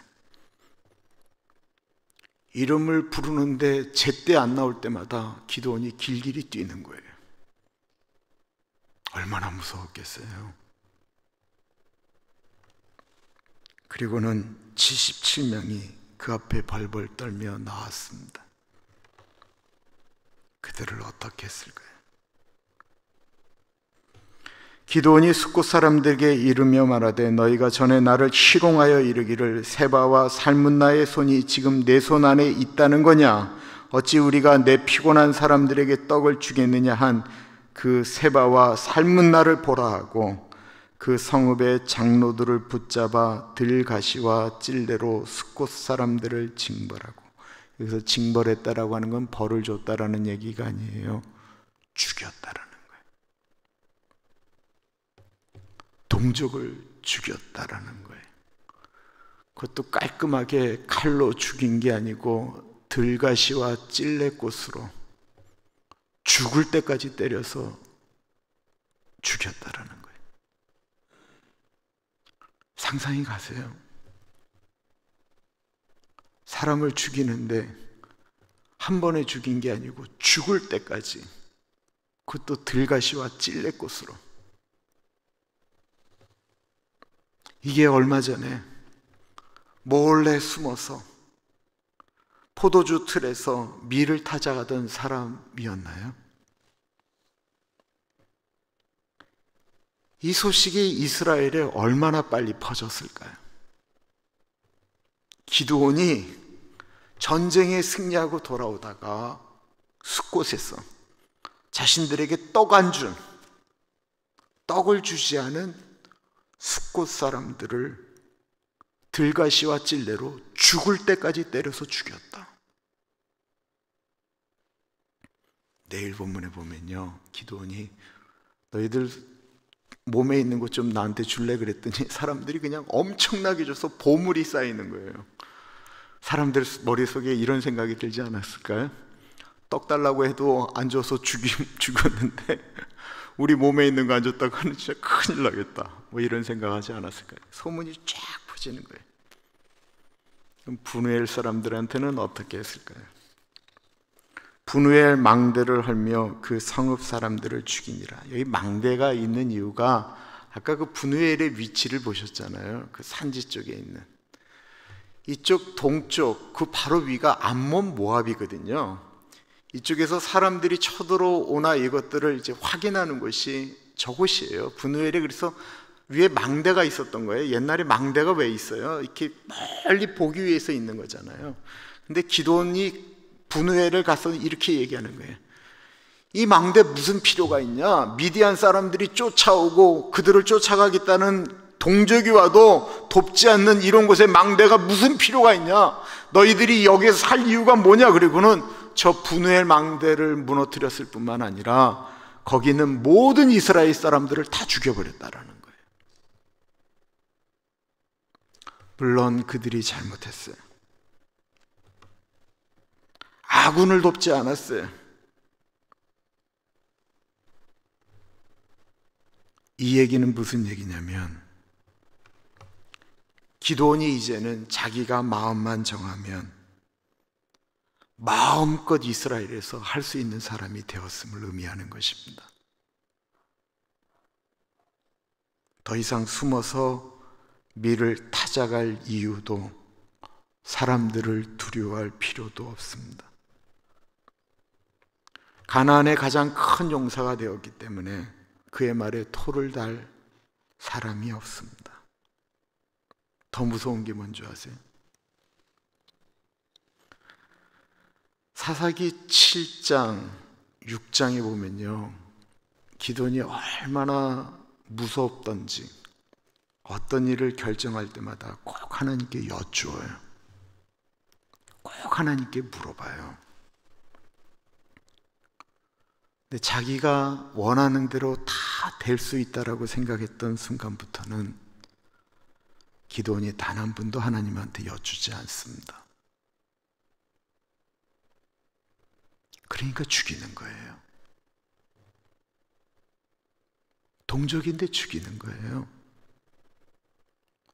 이름을 부르는데 제때 안 나올 때마다 기드온이 길길이 뛰는 거예요. 얼마나 무서웠겠어요. 그리고는 77명이 그 앞에 벌벌 떨며 나왔습니다. 그들을 어떻게 했을까요? 기드온이 숫곳 사람들에게 이르며 말하되 너희가 전에 나를 희롱하여 이르기를 세바와 살문나의 손이 지금 내 손 안에 있다는 거냐? 어찌 우리가 내 피곤한 사람들에게 떡을 주겠느냐 한 그 세바와 살문나를 보라 하고 그 성읍의 장로들을 붙잡아 들가시와 찔레로 숫곳 사람들을 징벌하고, 여기서 징벌했다라고 하는 건 벌을 줬다라는 얘기가 아니에요. 죽였다라는 거예요. 동족을 죽였다라는 거예요. 그것도 깔끔하게 칼로 죽인 게 아니고 들가시와 찔레꽃으로 죽을 때까지 때려서 죽였다라는 거예요. 상상이 가세요? 사람을 죽이는데 한 번에 죽인 게 아니고 죽을 때까지, 그것도 들가시와 찔레꽃으로. 이게 얼마 전에 몰래 숨어서 포도주 틀에서 밀을 타작하던 사람이었나요? 이 소식이 이스라엘에 얼마나 빨리 퍼졌을까요? 기드온이 전쟁에 승리하고 돌아오다가 숫곳에서 자신들에게 떡을 주지 않은 숫곳 사람들을 들가시와 찔레로 죽을 때까지 때려서 죽였다. 내일 본문에 보면요, 기드온이 너희들 몸에 있는 것 좀 나한테 줄래 그랬더니 사람들이 그냥 엄청나게 줘서 보물이 쌓이는 거예요. 사람들 머릿속에 이런 생각이 들지 않았을까요? 떡 달라고 해도 안 줘서 죽였는데 우리 몸에 있는 거 안 줬다고 하면 진짜 큰일 나겠다, 뭐 이런 생각하지 않았을까요? 소문이 쫙 퍼지는 거예요. 그럼 브누엘 사람들한테는 어떻게 했을까요? 브누엘 망대를 헐며 그 성읍 사람들을 죽이니라. 여기 망대가 있는 이유가 아까 그 브누엘의 위치를 보셨잖아요. 그 산지 쪽에 있는 이쪽 동쪽 그 바로 위가 암몬 모압이거든요. 이쪽에서 사람들이 쳐들어오나 이것들을 이제 확인하는 곳이 저곳이에요. 브누엘이 그래서 위에 망대가 있었던 거예요. 옛날에 망대가 왜 있어요? 이렇게 멀리 보기 위해서 있는 거잖아요. 근데 기드온이 브누엘을 가서 이렇게 얘기하는 거예요. 이 망대 무슨 필요가 있냐? 미디안 사람들이 쫓아오고 그들을 쫓아가겠다는 동족이 와도 돕지 않는 이런 곳에 망대가 무슨 필요가 있냐? 너희들이 여기에서 살 이유가 뭐냐? 그리고는 저 브누엘 망대를 무너뜨렸을 뿐만 아니라 거기 있는 모든 이스라엘 사람들을 다 죽여버렸다라는 거예요. 물론 그들이 잘못했어요. 아군을 돕지 않았어요. 이 얘기는 무슨 얘기냐면 기드온이 이제는 자기가 마음만 정하면 마음껏 이스라엘에서 할 수 있는 사람이 되었음을 의미하는 것입니다. 더 이상 숨어서 밀을 타작할 이유도 사람들을 두려워할 필요도 없습니다. 가나안의 가장 큰 용사가 되었기 때문에 그의 말에 토를 달 사람이 없습니다. 더 무서운 게 뭔지 아세요? 사사기 7장, 6장에 보면요, 기드온이 얼마나 무섭던지 어떤 일을 결정할 때마다 꼭 하나님께 여쭈어요. 꼭 하나님께 물어봐요. 근데 자기가 원하는 대로 다 될 수 있다라고 생각했던 순간부터는 기드온이 단 한 번도 하나님한테 여쭈지 않습니다. 그러니까 죽이는 거예요. 동족인데 죽이는 거예요.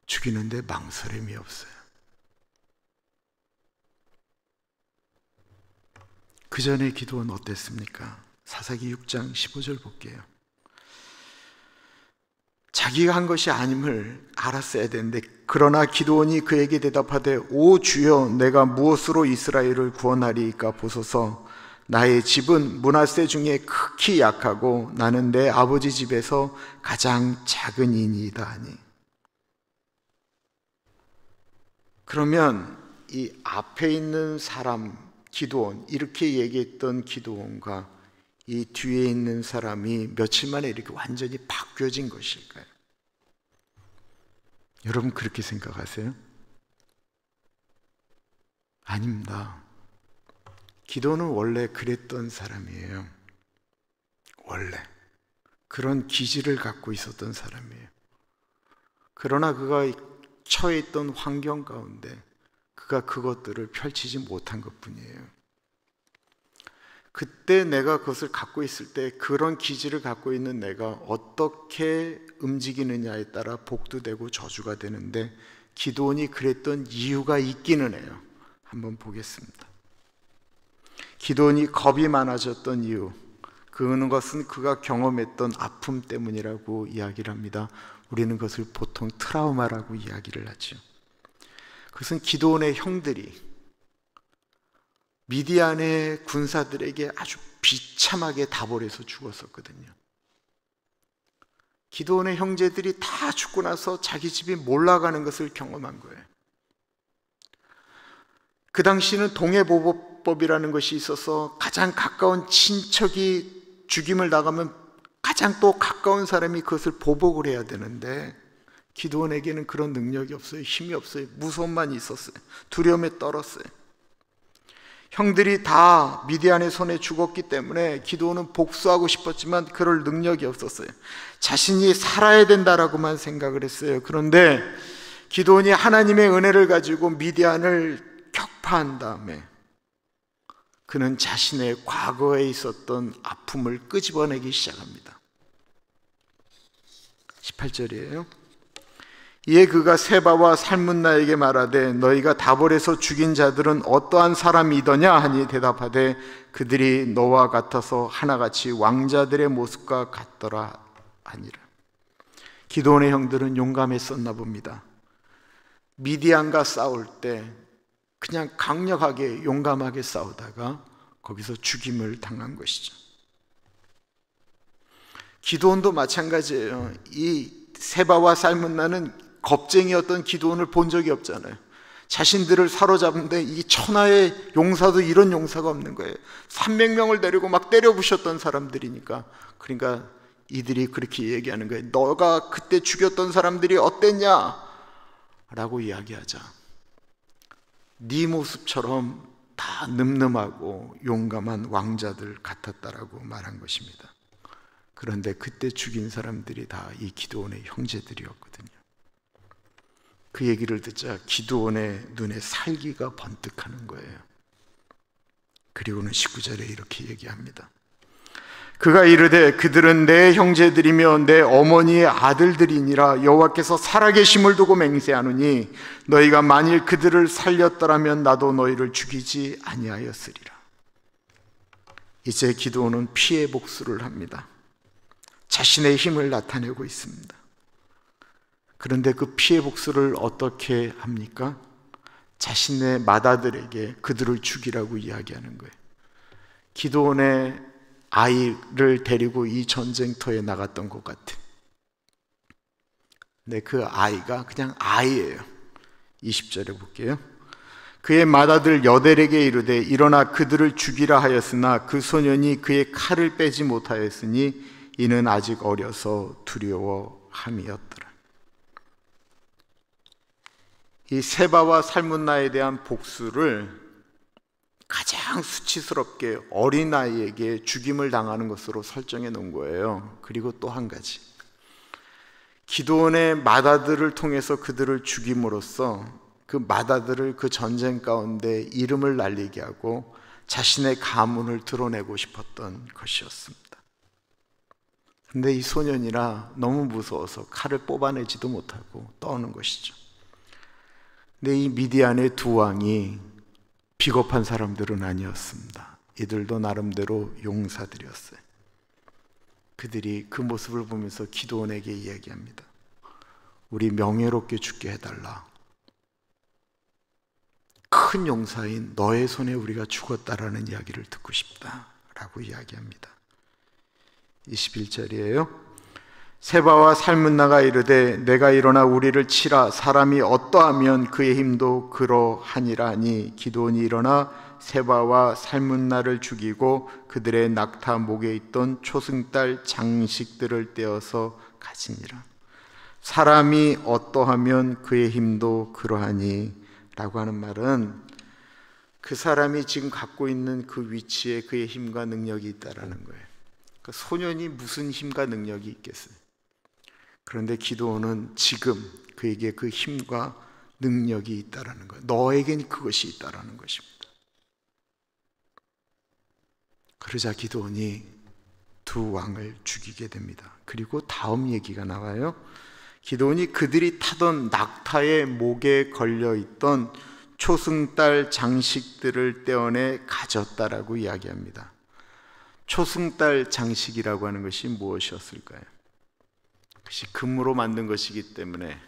죽이는데 망설임이 없어요. 그 전에 기도는 어땠습니까? 사사기 6장 15절 볼게요. 자기가 한 것이 아님을 알았어야 되는데, 그러나 기드온이 그에게 대답하되, 오 주여, 내가 무엇으로 이스라엘을 구원하리이까 보소서. 나의 집은 므낫세 중에 극히 약하고 나는 내 아버지 집에서 가장 작은 이니이다 하니. 그러면 이 앞에 있는 사람 기드온, 이렇게 얘기했던 기드온과 이 뒤에 있는 사람이 며칠 만에 이렇게 완전히 바뀌어진 것일까요? 여러분 그렇게 생각하세요? 아닙니다. 기드온은 원래 그랬던 사람이에요. 원래 그런 기질을 갖고 있었던 사람이에요. 그러나 그가 처해 있던 환경 가운데 그가 그것들을 펼치지 못한 것뿐이에요. 그때 내가 그것을 갖고 있을 때, 그런 기질을 갖고 있는 내가 어떻게 움직이느냐에 따라 복도 되고 저주가 되는데, 기드온이 그랬던 이유가 있기는 해요. 한번 보겠습니다. 기드온이 겁이 많아졌던 이유, 그것은 그가 경험했던 아픔 때문이라고 이야기를 합니다. 우리는 그것을 보통 트라우마라고 이야기를 하죠. 그것은 기드온의 형들이 미디안의 군사들에게 아주 비참하게 다벌해서 죽었었거든요. 기드온의 형제들이 다 죽고 나서 자기 집이 몰락하는 것을 경험한 거예요. 그 당시는 동해보복법이라는 것이 있어서 가장 가까운 친척이 죽임을 당하면 가장 또 가까운 사람이 그것을 보복을 해야 되는데, 기드온에게는 그런 능력이 없어요. 힘이 없어요. 무서움만 있었어요. 두려움에 떨었어요. 형들이 다 미디안의 손에 죽었기 때문에 기드온은 복수하고 싶었지만 그럴 능력이 없었어요. 자신이 살아야 된다라고만 생각을 했어요. 그런데 기드온이 하나님의 은혜를 가지고 미디안을 격파한 다음에 그는 자신의 과거에 있었던 아픔을 끄집어내기 시작합니다. 18절이에요. 이에 그가 세바와 살문나에게 말하되, 너희가 다볼에서 죽인 자들은 어떠한 사람이더냐 하니 대답하되, 그들이 너와 같아서 하나같이 왕자들의 모습과 같더라 하니라. 기드온의 형들은 용감했었나 봅니다. 미디안과 싸울 때 그냥 강력하게 용감하게 싸우다가 거기서 죽임을 당한 것이죠. 기드온도 마찬가지예요. 이 세바와 살문나는 겁쟁이였던 기드온을 본 적이 없잖아요. 자신들을 사로잡는데 이 천하의 용사도 이런 용사가 없는 거예요. 300명을 데리고 막 때려 부셨던 사람들이니까. 그러니까 이들이 그렇게 얘기하는 거예요. 너가 그때 죽였던 사람들이 어땠냐? 라고 이야기하자, 네 모습처럼 다 늠름하고 용감한 왕자들 같았다라고 말한 것입니다. 그런데 그때 죽인 사람들이 다 이 기드온의 형제들이었거든요. 그 얘기를 듣자 기드온의 눈에 살기가 번뜩하는 거예요. 그리고는 19절에 이렇게 얘기합니다. 그가 이르되, 그들은 내 형제들이며 내 어머니의 아들들이니라. 여호와께서 살아계심을 두고 맹세하노니 너희가 만일 그들을 살렸더라면 나도 너희를 죽이지 아니하였으리라. 이제 기드온은 피해 복수를 합니다. 자신의 힘을 나타내고 있습니다. 그런데 그 피해 복수를 어떻게 합니까? 자신의 맏아들에게 그들을 죽이라고 이야기하는 거예요. 기드온의 아이를 데리고 이 전쟁터에 나갔던 것 같아요. 근데 그 아이가 그냥 아이예요. 20절에 볼게요. 그의 맏아들 여델에게 이르되 일어나 그들을 죽이라 하였으나 그 소년이 그의 칼을 빼지 못하였으니 이는 아직 어려서 두려워함이었더라. 이 세바와 살문나에 대한 복수를 가장 수치스럽게 어린아이에게 죽임을 당하는 것으로 설정해 놓은 거예요. 그리고 또 한 가지, 기드온의 맏아들을 통해서 그들을 죽임으로써 그 맏아들을 그 전쟁 가운데 이름을 날리게 하고 자신의 가문을 드러내고 싶었던 것이었습니다. 근데 이 소년이라 너무 무서워서 칼을 뽑아내지도 못하고 떠오는 것이죠. 근데 이 미디안의 두 왕이 비겁한 사람들은 아니었습니다. 이들도 나름대로 용사들이었어요. 그들이 그 모습을 보면서 기드온에게 이야기합니다. 우리 명예롭게 죽게 해달라. 큰 용사인 너의 손에 우리가 죽었다라는 이야기를 듣고 싶다라고 이야기합니다. 21절이에요. 세바와 살문나가 이르되 내가 일어나 우리를 치라. 사람이 어떠하면 그의 힘도 그러하니라 하니 기드온이 일어나 세바와 살문나를 죽이고 그들의 낙타 목에 있던 초승달 장식들을 떼어서 가지니라. 사람이 어떠하면 그의 힘도 그러하니 라고 하는 말은 그 사람이 지금 갖고 있는 그 위치에 그의 힘과 능력이 있다라는 거예요. 그러니까 소년이 무슨 힘과 능력이 있겠어요? 그런데 기드온은 지금 그에게 그 힘과 능력이 있다라는 거예요. 너에겐 그것이 있다라는 것입니다. 그러자 기드온이 두 왕을 죽이게 됩니다. 그리고 다음 얘기가 나와요. 기드온이 그들이 타던 낙타의 목에 걸려있던 초승달 장식들을 떼어내 가졌다라고 이야기합니다. 초승달 장식이라고 하는 것이 무엇이었을까요? 그것이 금으로 만든 것이기 때문에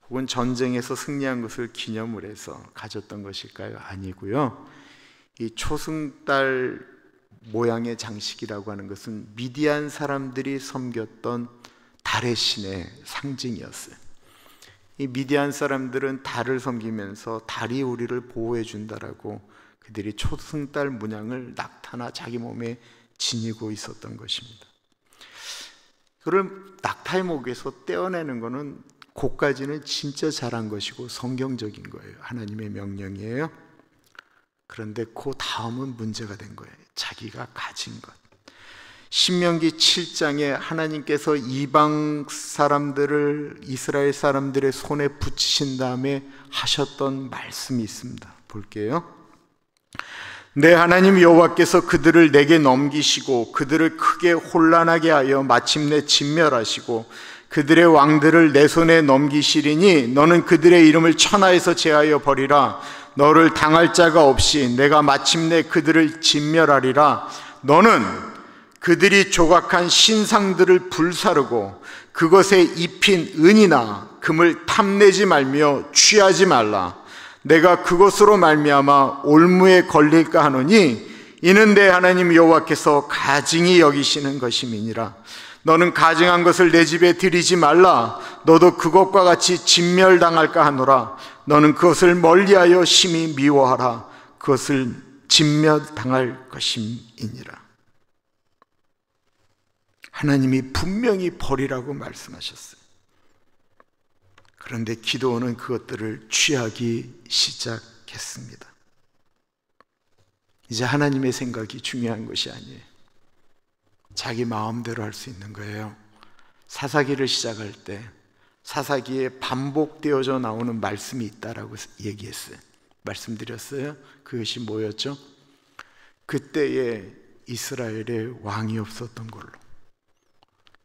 혹은 전쟁에서 승리한 것을 기념을 해서 가졌던 것일까요? 아니고요. 이 초승달 모양의 장식이라고 하는 것은 미디안 사람들이 섬겼던 달의 신의 상징이었어요. 이 미디안 사람들은 달을 섬기면서 달이 우리를 보호해 준다라고 그들이 초승달 문양을 낙타나 자기 몸에 지니고 있었던 것입니다. 그걸 낙타의 목에서 떼어내는 것은 그까지는 진짜 잘한 것이고 성경적인 거예요. 하나님의 명령이에요. 그런데 그 다음은 문제가 된 거예요. 자기가 가진 것. 신명기 7장에 하나님께서 이방 사람들을 이스라엘 사람들의 손에 붙이신 다음에 하셨던 말씀이 있습니다. 볼게요. 내 하나님 여호와께서 그들을 내게 넘기시고 그들을 크게 혼란하게 하여 마침내 진멸하시고 그들의 왕들을 내 손에 넘기시리니 너는 그들의 이름을 천하에서 제하여 버리라. 너를 당할 자가 없이 내가 마침내 그들을 진멸하리라. 너는 그들이 조각한 신상들을 불사르고 그것에 입힌 은이나 금을 탐내지 말며 취하지 말라. 내가 그것으로 말미암아 올무에 걸릴까 하노니 이는 내 하나님 여호와께서 가증히 여기시는 것임이니라. 너는 가증한 것을 내 집에 들이지 말라. 너도 그것과 같이 진멸당할까 하노라. 너는 그것을 멀리하여 심히 미워하라. 그것을 진멸당할 것임이니라. 하나님이 분명히 버리라고 말씀하셨어요. 그런데 기드온은 그것들을 취하기 시작했습니다. 이제 하나님의 생각이 중요한 것이 아니에요. 자기 마음대로 할 수 있는 거예요. 사사기를 시작할 때 사사기에 반복되어져 나오는 말씀이 있다라고 얘기했어요. 말씀드렸어요. 그것이 뭐였죠? 그때에 이스라엘에 왕이 없었던 걸로,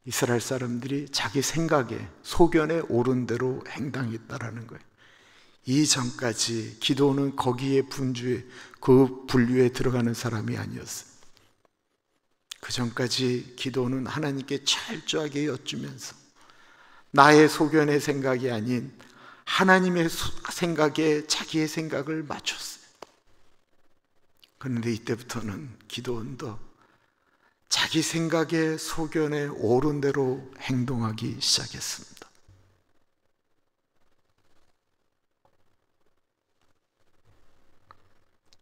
이스라엘 사람들이 자기 생각에 소견에 옳은 대로 행당했다라는 거예요. 이전까지 기드온은 거기에 분주에 그 분류에 들어가는 사람이 아니었어요. 그 전까지 기드온은 하나님께 철저하게 여쭈면서 나의 소견의 생각이 아닌 하나님의 생각에 자기의 생각을 맞췄어요. 그런데 이때부터는 기드온도 자기 생각에 소견에 옳은 대로 행동하기 시작했습니다.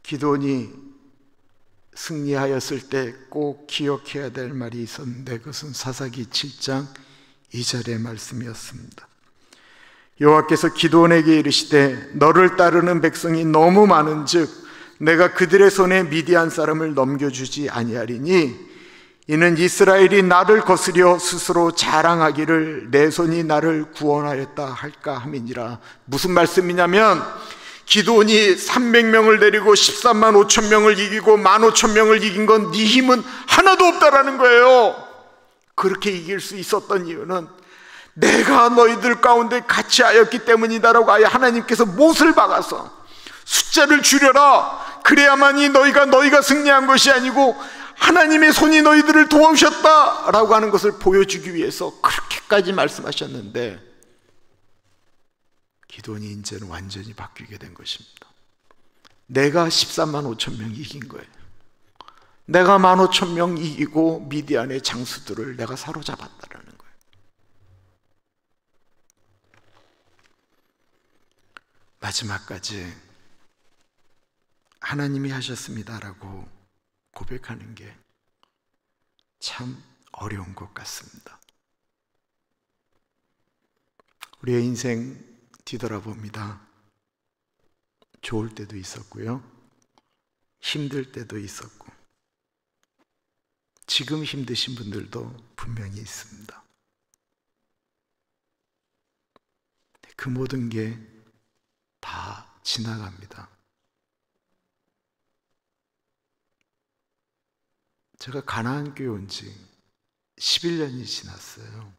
기드온이 승리하였을 때 꼭 기억해야 될 말이 있었는데 그것은 사사기 7장 2절의 말씀이었습니다. 여호와께서 기드온에게 이르시되 너를 따르는 백성이 너무 많은즉 내가 그들의 손에 미디안 사람을 넘겨주지 아니하리니 이는 이스라엘이 나를 거스려 스스로 자랑하기를 내 손이 나를 구원하였다 할까 함이니라. 무슨 말씀이냐면 기드온이 300명을 데리고 13만 5천 명을 이기고 15,000명을 이긴 건 네 힘은 하나도 없다라는 거예요. 그렇게 이길 수 있었던 이유는 내가 너희들 가운데 같이 하였기 때문이다라고 아예 하나님께서 못을 박아서 숫자를 줄여라, 그래야만이 너희가 승리한 것이 아니고 하나님의 손이 너희들을 도와주셨다라고 하는 것을 보여주기 위해서 그렇게까지 말씀하셨는데 기드온이 이제는 완전히 바뀌게 된 것입니다. 내가 13만 5천 명 이긴 거예요. 내가 15,000명 이기고 미디안의 장수들을 내가 사로잡았다라는 거예요. 마지막까지 하나님이 하셨습니다라고 고백하는 게 참 어려운 것 같습니다. 우리의 인생 뒤돌아봅니다. 좋을 때도 있었고요, 힘들 때도 있었고, 지금 힘드신 분들도 분명히 있습니다. 그 모든 게 다 지나갑니다. 제가 가나안 교회 온 지 11년이 지났어요.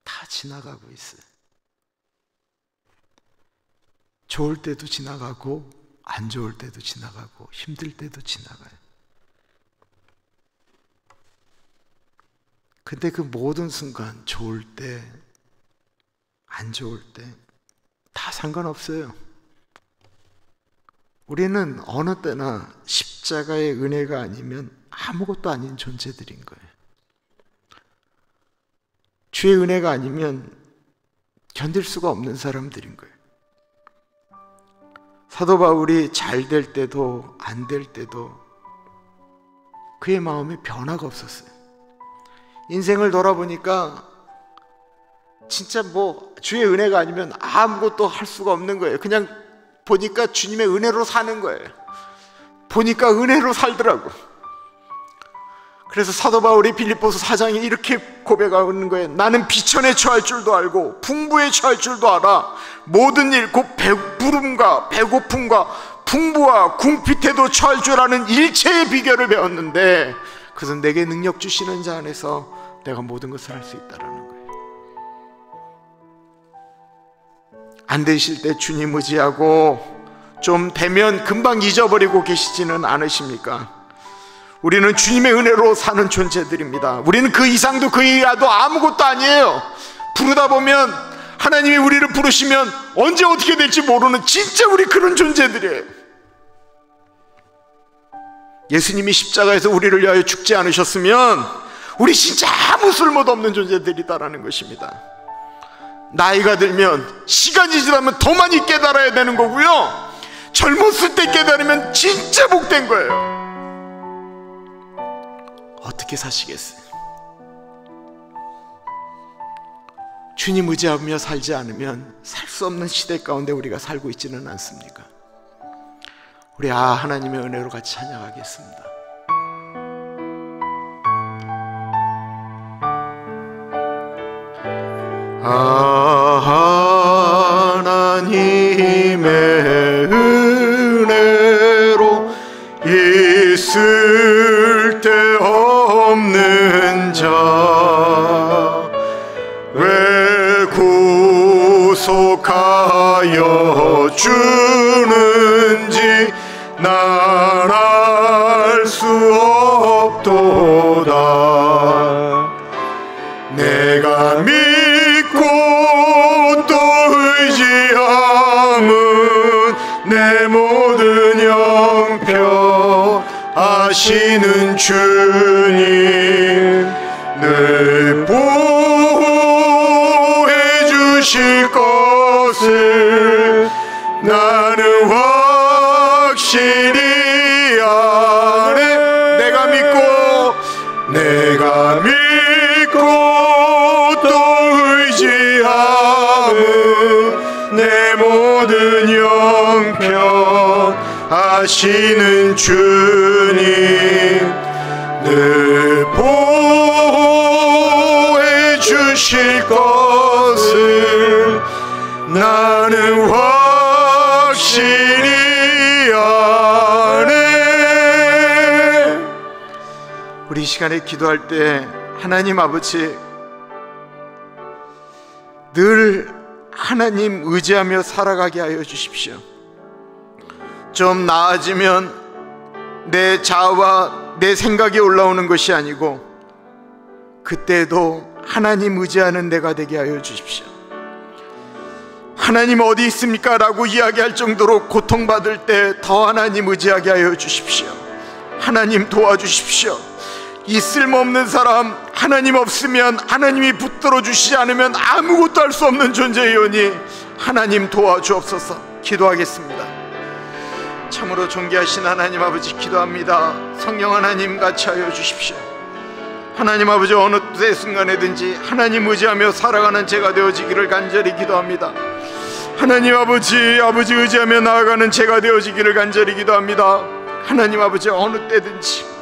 다 지나가고 있어요. 좋을 때도 지나가고 안 좋을 때도 지나가고 힘들 때도 지나가요. 근데 그 모든 순간, 좋을 때 안 좋을 때 다 상관없어요. 우리는 어느 때나 십자가의 은혜가 아니면 아무것도 아닌 존재들인 거예요. 주의 은혜가 아니면 견딜 수가 없는 사람들인 거예요. 사도 바울이 잘 될 때도 안 될 때도 그의 마음에 변화가 없었어요. 인생을 돌아보니까 진짜 주의 은혜가 아니면 아무것도 할 수가 없는 거예요. 그냥 보니까 주님의 은혜로 사는 거예요. 보니까 은혜로 살더라고. 그래서 사도 바울이 빌립보서 4장에 이렇게 고백하는 거예요. 나는 비천에 처할 줄도 알고 풍부에 처할 줄도 알아. 모든 일 곧 부름과 배고픔과 풍부와 궁핍에도 처할 줄 아는 일체의 비결을 배웠는데 그것은 내게 능력 주시는 자 안에서 내가 모든 것을 할 수 있다라는 거예요. 안 되실 때 주님 의지하고 좀 되면 금방 잊어버리고 계시지는 않으십니까? 우리는 주님의 은혜로 사는 존재들입니다. 우리는 그 이상도 그 이하도 아무것도 아니에요. 부르다 보면 하나님이 우리를 부르시면 언제 어떻게 될지 모르는 진짜 우리 그런 존재들이에요. 예수님이 십자가에서 우리를 위하여 죽지 않으셨으면 우리 진짜 아무 쓸모도 없는 존재들이다라는 것입니다. 나이가 들면, 시간이 지나면 더 많이 깨달아야 되는 거고요, 젊었을 때 깨달으면 진짜 복된 거예요. 어떻게 사시겠어요? 주님 의지하며 살지 않으면 살 수 없는 시대 가운데 우리가 살고 있지는 않습니까? 우리 하나님의 은혜로 같이 찬양하겠습니다. 하나님의 은혜로 있을 데 없는 자 왜 구속하여 주는지 난 알 수 없도다. 내가 믿고 또 의지함은 내 모든 형편 아시는 주님 늘 보호해 주실 것을 나는 확실히 아네. 내가 믿고 또 의지함은 내 모든 형편 하시는 주님 늘 보호해 주실 것을 나는 확실히 아네. 우리 이 시간에 기도할 때 하나님 아버지, 늘 하나님 의지하며 살아가게 하여 주십시오. 좀 나아지면 내 자아와 내 생각이 올라오는 것이 아니고 그때도 하나님 의지하는 내가 되게 하여 주십시오. 하나님 어디 있습니까? 라고 이야기할 정도로 고통받을 때 더 하나님 의지하게 하여 주십시오. 하나님 도와주십시오. 이 쓸모없는 사람, 하나님 없으면, 하나님이 붙들어 주시지 않으면 아무것도 할 수 없는 존재이오니 하나님 도와주옵소서. 기도하겠습니다. 참으로 존귀하신 하나님 아버지, 기도합니다. 성령 하나님 같이 하여 주십시오. 하나님 아버지, 어느 때 순간에든지 하나님 의지하며 살아가는 제가 되어지기를 간절히 기도합니다. 하나님 아버지 의지하며 나아가는 제가 되어지기를 간절히 기도합니다. 하나님 아버지, 어느 때든지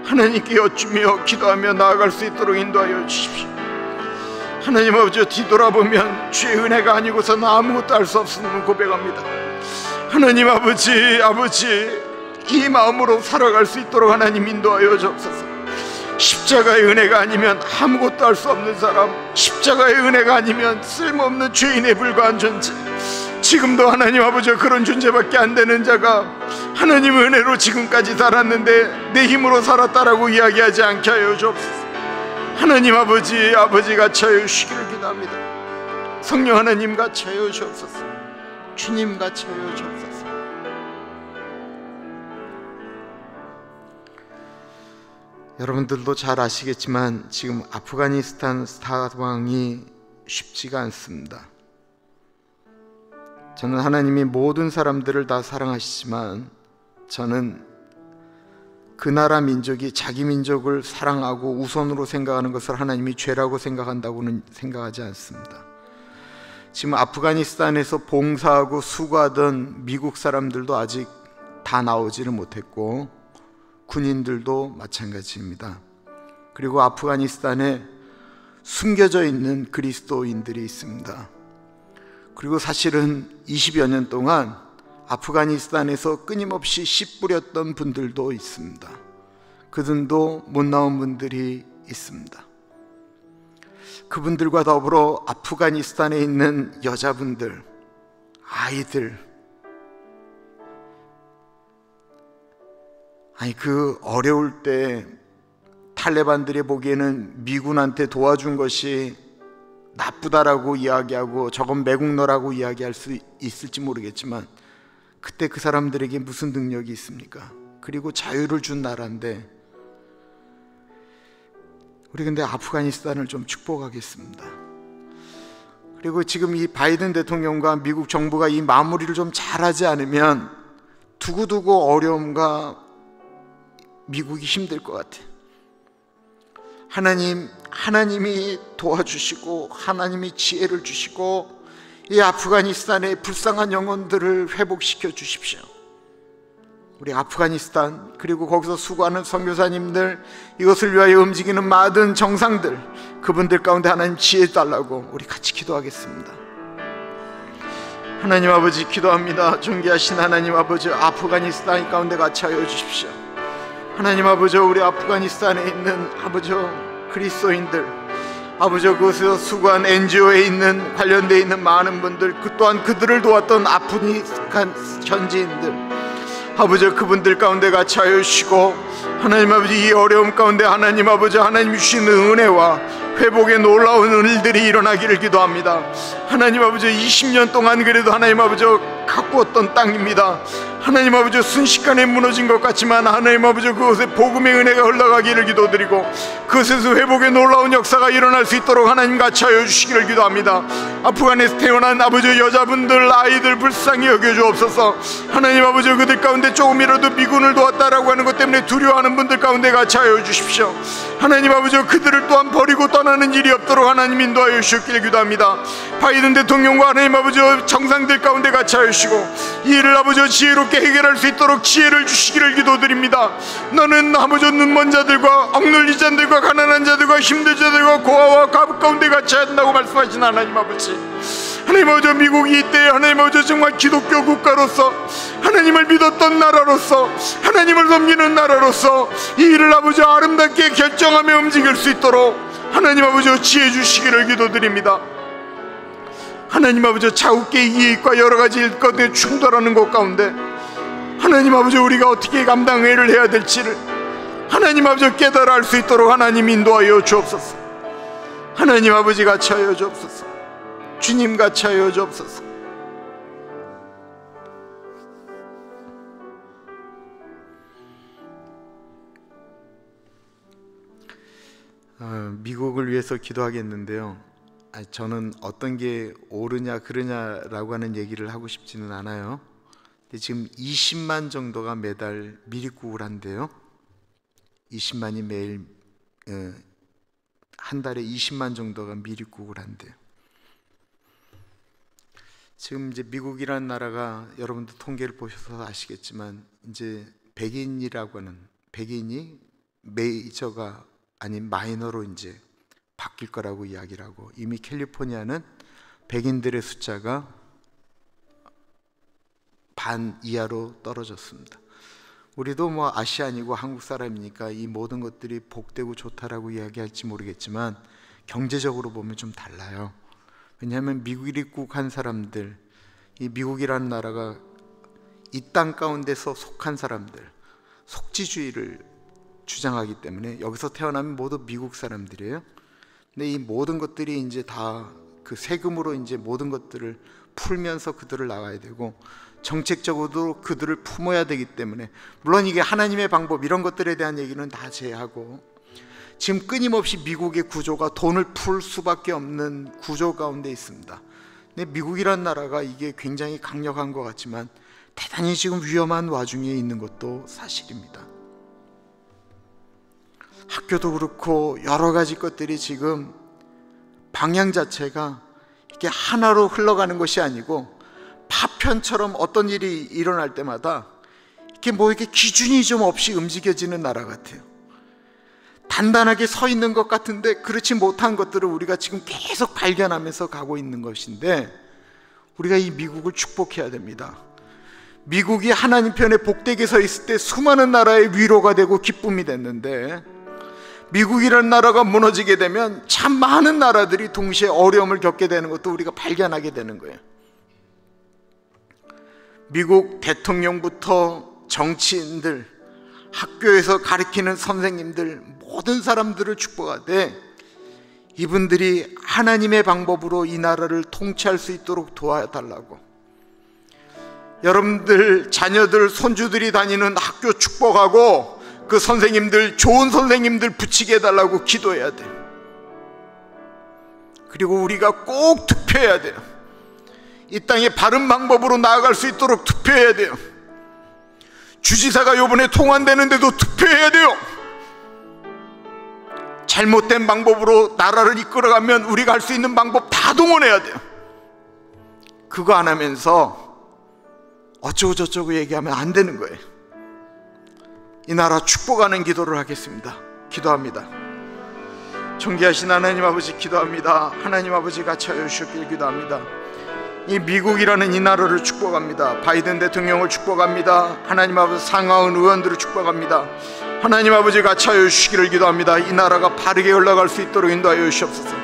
하나님께 여쭈며 기도하며 나아갈 수 있도록 인도하여 주십시오. 하나님 아버지, 뒤돌아보면 주의 은혜가 아니고서는 아무것도 할 수 없음을 고백합니다. 하나님 아버지, 이 마음으로 살아갈 수 있도록 하나님 인도하여 주옵소서. 십자가의 은혜가 아니면 아무것도 할 수 없는 사람, 십자가의 은혜가 아니면 쓸모없는 죄인에 불과한 존재, 지금도 하나님 아버지 그런 존재밖에 안 되는 자가 하나님 은혜로 지금까지 살았는데 내 힘으로 살았다라고 이야기하지 않게 하여 주옵소서. 하나님 아버지 같이 하여 주시기를 기도합니다. 성령 하나님 같이 하여 주옵소서. 주님 같이 하여 주옵소서. 여러분들도 잘 아시겠지만 지금 아프가니스탄 상황이 쉽지가 않습니다. 저는 하나님이 모든 사람들을 다 사랑하시지만 저는 그 나라 민족이 자기 민족을 사랑하고 우선으로 생각하는 것을 하나님이 죄라고 생각한다고는 생각하지 않습니다. 지금 아프가니스탄에서 봉사하고 수고하던 미국 사람들도 아직 다 나오지를 못했고 군인들도 마찬가지입니다. 그리고 아프가니스탄에 숨겨져 있는 그리스도인들이 있습니다. 그리고 사실은 20여 년 동안 아프가니스탄에서 끊임없이 씨 뿌렸던 분들도 있습니다. 그들도 못 나온 분들이 있습니다. 그분들과 더불어 아프가니스탄에 있는 여자분들, 아이들, 그 어려울 때 탈레반들이 보기에는 미군한테 도와준 것이 나쁘다라고 이야기하고 저건 매국노라고 이야기할 수 있을지 모르겠지만 그때 그 사람들에게 무슨 능력이 있습니까? 그리고 자유를 준 나라인데. 우리 근데 아프가니스탄을 좀 축복하겠습니다. 그리고 지금 이 바이든 대통령과 미국 정부가 이 마무리를 좀 잘하지 않으면 두고두고 어려움과 미국이 힘들 것 같아요. 하나님이 도와주시고 하나님이 지혜를 주시고 이 아프가니스탄의 불쌍한 영혼들을 회복시켜 주십시오. 우리 아프가니스탄, 그리고 거기서 수고하는 선교사님들, 이것을 위하여 움직이는 많은 정상들, 그분들 가운데 하나님 지혜 달라고 우리 같이 기도하겠습니다. 하나님 아버지 기도합니다. 존귀하신 하나님 아버지, 아프가니스탄 가운데 같이 하여 주십시오. 하나님 아버지, 우리 아프가니스탄에 있는 아버지 그리스도인들, 아버지 그곳에서 수고한 NGO에 있는 관련되어 있는 많은 분들, 그 또한 그들을 도왔던 아프가니스탄 현지인들, 아버지 그분들 가운데 같이 하여 주시고 하나님 아버지 이 어려움 가운데 하나님 아버지 하나님 주시는 은혜와 회복의 놀라운 일들이 일어나기를 기도합니다. 하나님 아버지 20년 동안 그래도 하나님 아버지 가꾸었던 땅입니다. 하나님 아버지, 순식간에 무너진 것 같지만 하나님 아버지, 그곳에 복음의 은혜가 흘러가기를 기도드리고 그곳에서 회복의 놀라운 역사가 일어날 수 있도록 하나님 같이 하여 주시기를 기도합니다. 아프간에서 태어난 아버지 여자분들, 아이들 불쌍히 여겨주옵소서. 하나님 아버지, 그들 가운데 조금이라도 미군을 도왔다라고 하는 것 때문에 두려워하는 분들 가운데 같이 하여 주십시오. 하나님 아버지, 그들을 또한 버리고 떠나는 일이 없도록 하나님 인도하여 주시기를 기도합니다. 바이든 대통령과 하나님 아버지 정상들 가운데 같이 하여 주시고 이 일을 아버지 지혜롭게 해결할 수 있도록 지혜를 주시기를 기도드립니다. 너는 아버지 눈먼 자들과 억눌린 자들과 가난한 자들과 힘든 자들과 고아와 가부 가운데 같이 한다고 말씀하신 하나님 아버지, 하나님 아버지, 미국이 이때 하나님 아버지 정말 기독교 국가로서 하나님을 믿었던 나라로서 하나님을 섬기는 나라로서 이 일을 아버지 아름답게 결정하며 움직일 수 있도록 하나님 아버지 지혜 주시기를 기도드립니다. 하나님 아버지, 자국계 이익과 여러 가지 일거에 충돌하는 것 가운데 하나님 아버지, 우리가 어떻게 감당회를 해야 될지를 하나님 아버지 깨달아 알 수 있도록 하나님 인도하여 주옵소서. 하나님 아버지 같이 하여 주옵소서. 주님 같이 하여 주옵소서. 미국을 위해서 기도하겠는데요, 저는 어떤 게 옳으냐 그르냐라고 하는 얘기를 하고 싶지는 않아요. 근데 지금 20만 정도가 매달 미립국을 한대요. 20만이 매일 한 달에 20만 정도가 미립국을 한대요. 지금 이제 미국이라는 나라가 여러분도 통계를 보셔서 아시겠지만 이제 백인이라고 하는, 백인이 메이저가 아닌 마이너로 이제 바뀔 거라고 이야기를 하고, 이미 캘리포니아는 백인들의 숫자가 반 이하로 떨어졌습니다. 우리도 뭐 아시안이고 한국 사람이니까 이 모든 것들이 복되고 좋다라고 이야기할지 모르겠지만 경제적으로 보면 좀 달라요. 왜냐하면 미국 입국한 사람들, 이 미국이라는 나라가 이 땅 가운데서 속한 사람들, 속지주의를 주장하기 때문에 여기서 태어나면 모두 미국 사람들이에요. 근데 이 모든 것들이 이제 다 그 세금으로 이제 모든 것들을 풀면서 그들을 나가야 되고 정책적으로도 그들을 품어야 되기 때문에, 물론 이게 하나님의 방법 이런 것들에 대한 얘기는 다 제외하고 지금 끊임없이 미국의 구조가 돈을 풀 수밖에 없는 구조 가운데 있습니다. 근데 미국이란 나라가 이게 굉장히 강력한 것 같지만 대단히 지금 위험한 와중에 있는 것도 사실입니다. 학교도 그렇고 여러 가지 것들이 지금 방향 자체가 이렇게 하나로 흘러가는 것이 아니고 파편처럼 어떤 일이 일어날 때마다 이렇게 뭐 이렇게 기준이 좀 없이 움직여지는 나라 같아요. 단단하게 서 있는 것 같은데 그렇지 못한 것들을 우리가 지금 계속 발견하면서 가고 있는 것인데, 우리가 이 미국을 축복해야 됩니다. 미국이 하나님 편에 복되게 서 있을 때 수많은 나라의 위로가 되고 기쁨이 됐는데, 미국이라는 나라가 무너지게 되면 참 많은 나라들이 동시에 어려움을 겪게 되는 것도 우리가 발견하게 되는 거예요. 미국 대통령부터 정치인들, 학교에서 가르치는 선생님들, 모든 사람들을 축복하되 이분들이 하나님의 방법으로 이 나라를 통치할 수 있도록 도와달라고, 여러분들 자녀들, 손주들이 다니는 학교 축복하고 그 선생님들, 좋은 선생님들 붙이게 해달라고 기도해야 돼요. 그리고 우리가 꼭 투표해야 돼요. 이 땅에 바른 방법으로 나아갈 수 있도록 투표해야 돼요. 주지사가 요번에 통한되는데도 투표해야 돼요. 잘못된 방법으로 나라를 이끌어가면 우리가 할 수 있는 방법 다 동원해야 돼요. 그거 안 하면서 어쩌고 저쩌고 얘기하면 안 되는 거예요. 이 나라 축복하는 기도를 하겠습니다. 기도합니다. 존귀하신 하나님 아버지 기도합니다. 하나님 아버지 같이 하여 주시길 기도합니다. 이 미국이라는 이 나라를 축복합니다. 바이든 대통령을 축복합니다. 하나님 아버지 상하원 의원들을 축복합니다. 하나님 아버지 같이 하여 주시기를 기도합니다. 이 나라가 바르게 흘러갈 수 있도록 인도하여 주시옵소서.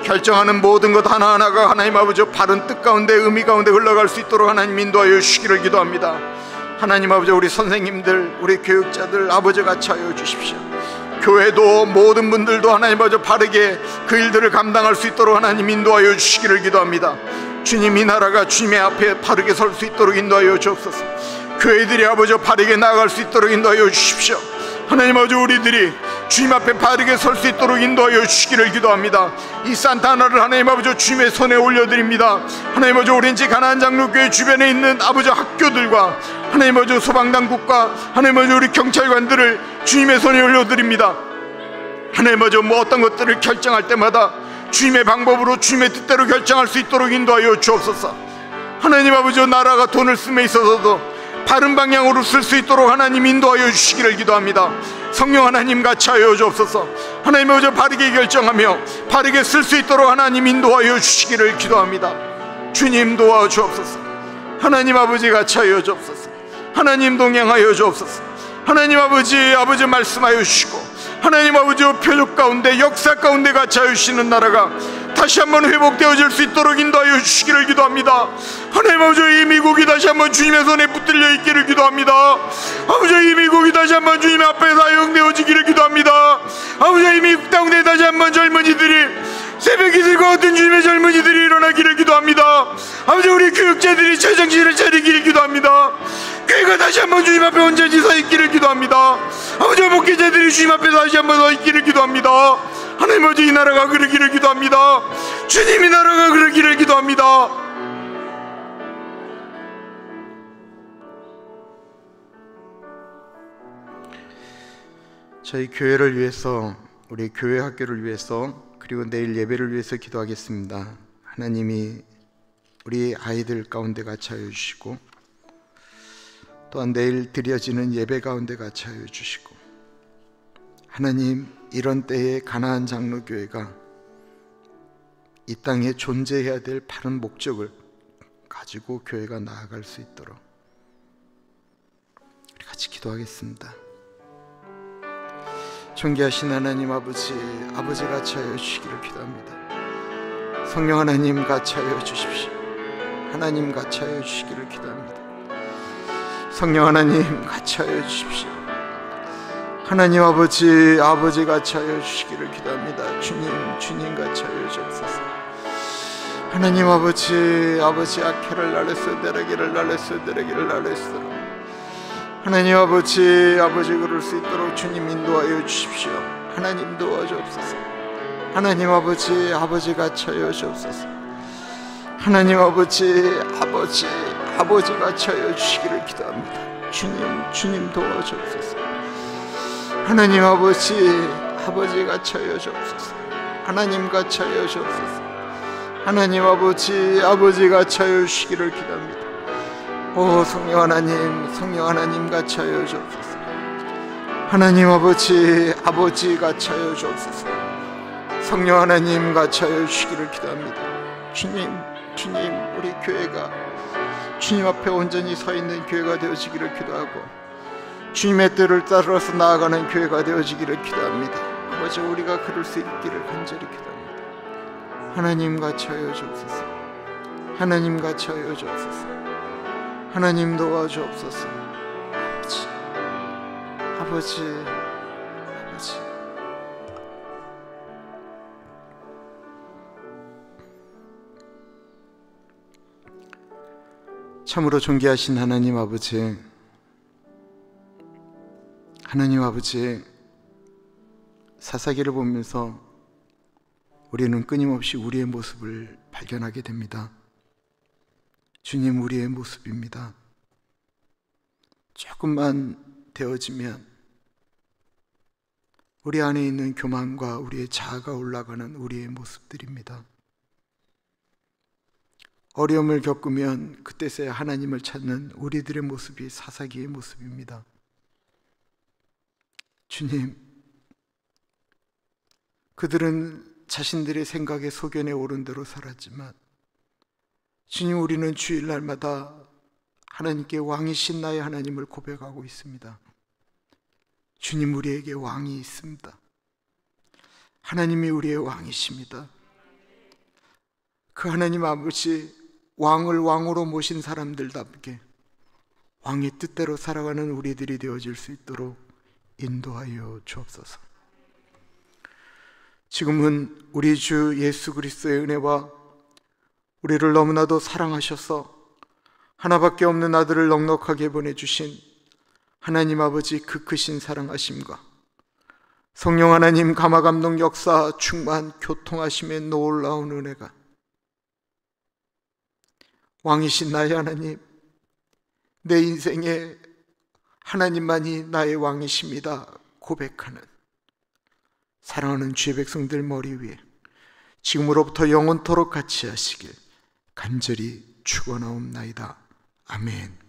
결정하는 모든 것 하나하나가 하나님 아버지 바른 뜻 가운데 의미 가운데 흘러갈 수 있도록 하나님 인도하여 주시기를 기도합니다. 하나님 아버지, 우리 선생님들, 우리 교육자들 아버지 같이 하여 주십시오. 교회도 모든 분들도 하나님 아버지 바르게 그 일들을 감당할 수 있도록 하나님 인도하여 주시기를 기도합니다. 주님, 이 나라가 주님의 앞에 바르게 설 수 있도록 인도하여 주옵소서. 교회들이 아버지 바르게 나아갈 수 있도록 인도하여 주십시오. 하나님 아버지, 우리들이 주님 앞에 바르게 설 수 있도록 인도하여 주시기를 기도합니다. 이 산타나를 하나님 아버지 주님의 손에 올려드립니다. 하나님 아버지, 오렌지 가나안 장로교회 주변에 있는 아버지 학교들과 하나님 아버지 소방당국과 하나님 아버지 우리 경찰관들을 주님의 손에 올려드립니다. 하나님 아버지, 뭐 어떤 것들을 결정할 때마다 주님의 방법으로 주님의 뜻대로 결정할 수 있도록 인도하여 주옵소서. 하나님 아버지, 나라가 돈을 쓰에 있어서도 바른 방향으로 쓸 수 있도록 하나님 인도하여 주시기를 기도합니다. 성령 하나님 같이 하여 주옵소서. 하나님 아버지, 바르게 결정하며 바르게 쓸 수 있도록 하나님 인도하여 주시기를 기도합니다. 주님 도와주옵소서. 하나님 아버지 같이 하여 주옵소서. 하나님 동행하여 주옵소서. 하나님 아버지 말씀하여 주시고 하나님 아버지 표적 가운데 역사 가운데 같이 하여 주시는 나라가 다시 한번 회복되어질 수 있도록 인도하여 주시기를 기도합니다. 하나님 아버지, 이 미국이 다시 한번 주님의 손에 붙들려 있기를 기도합니다. 아버지, 이 미국이 다시 한번 주님 앞에 사용되어지기를 기도합니다. 아버지, 이 미국 땅에 다시 한번 젊은이들이 새벽 이슬과 같은 주님의 젊은이들이 일어나기를 기도합니다. 아버지, 우리 교육자들이 제정신을 차리기를 기도합니다. 교회가 다시 한번 주님 앞에 온전히 서 있기를 기도합니다. 아버지, 목회자들이 주님 앞에 다시 한번 서 있기를 기도합니다. 하나님 아버지, 이 나라가 그러기를 기도합니다. 주님, 이 나라가 그러기를 기도합니다. 저희 교회를 위해서, 우리 교회 학교를 위해서, 그리고 내일 예배를 위해서 기도하겠습니다. 하나님이 우리 아이들 가운데 같이 하여 주시고 또한 내일 드려지는 예배 가운데 같이 하여 주시고, 하나님, 이런 때에 가나안 장로교회가 이 땅에 존재해야 될 바른 목적을 가지고 교회가 나아갈 수 있도록 우리 같이 기도하겠습니다. 존귀하신 하나님 아버지 같이 하여 주시기를 기도합니다. 성령 하나님 같이 하여 주십시오. 하나님 같이 하여 주시기를 기도합니다. 성령 하나님 같이 하여 주십시오. 하나님 아버지 같이 하여 주시기를 기도합니다. 주님 같이 하여 주옵소서. 하나님 아버지 아케를 날렸어 데레기를 날렸어 데레기를 날렸어. 하나님 아버지 그럴 수 있도록 주님 인도하여 주십시오. 하나님 도와주옵소서. 하나님 아버지 같이 하여 주옵소서. 하나님 아버지 같이 하여 주시기를 기도합니다. 주님 도와주옵소서. 하나님 아버지 같이 하여 주옵소서. 하나님 같이 하여 주옵소서. 하나님 아버지 같이 하여 주시기를 기도합니다. 오 성령 하나님 같이 하여 주옵소서. 하나님 아버지 같이 하여 주옵소서. 성령 하나님 같이 하여 주시기를 기도합니다. 주님 우리 교회가 주님 앞에 온전히 서 있는 교회가 되어지기를 기도하고 주님의 뜻을 따라서 나아가는 교회가 되어지기를 기도합니다. 아버지, 우리가 그럴 수 있기를 간절히 기도합니다. 하나님 같이 하여 주옵소서. 하나님 같이 하여 주옵소서. 하나님 도와주옵소서. 아버지 참으로 존귀하신 하나님 아버지 사사기를 보면서 우리는 끊임없이 우리의 모습을 발견하게 됩니다. 주님, 우리의 모습입니다. 조금만 되어지면 우리 안에 있는 교만과 우리의 자아가 올라가는 우리의 모습들입니다. 어려움을 겪으면 그때서야 하나님을 찾는 우리들의 모습이 사사기의 모습입니다. 주님, 그들은 자신들의 생각에 소견에 오른 대로 살았지만 주님, 우리는 주일날마다 하나님께 왕이신 나의 하나님을 고백하고 있습니다. 주님, 우리에게 왕이 있습니다. 하나님이 우리의 왕이십니다. 그 하나님 아버지, 왕을 왕으로 모신 사람들답게 왕의 뜻대로 살아가는 우리들이 되어질 수 있도록 인도하여 주옵소서. 지금은 우리 주 예수 그리스도의 은혜와 우리를 너무나도 사랑하셔서 하나밖에 없는 아들을 넉넉하게 보내주신 하나님 아버지 그 크신 사랑하심과 성령 하나님 감화감동 역사 충만 교통하심의 놀라운 은혜가 왕이신 나의 하나님, 내 인생에 하나님만이 나의 왕이십니다 고백하는 사랑하는 주의 백성들 머리 위에 지금으로부터 영원토록 같이 하시길 간절히 축원하옵나이다. 아멘.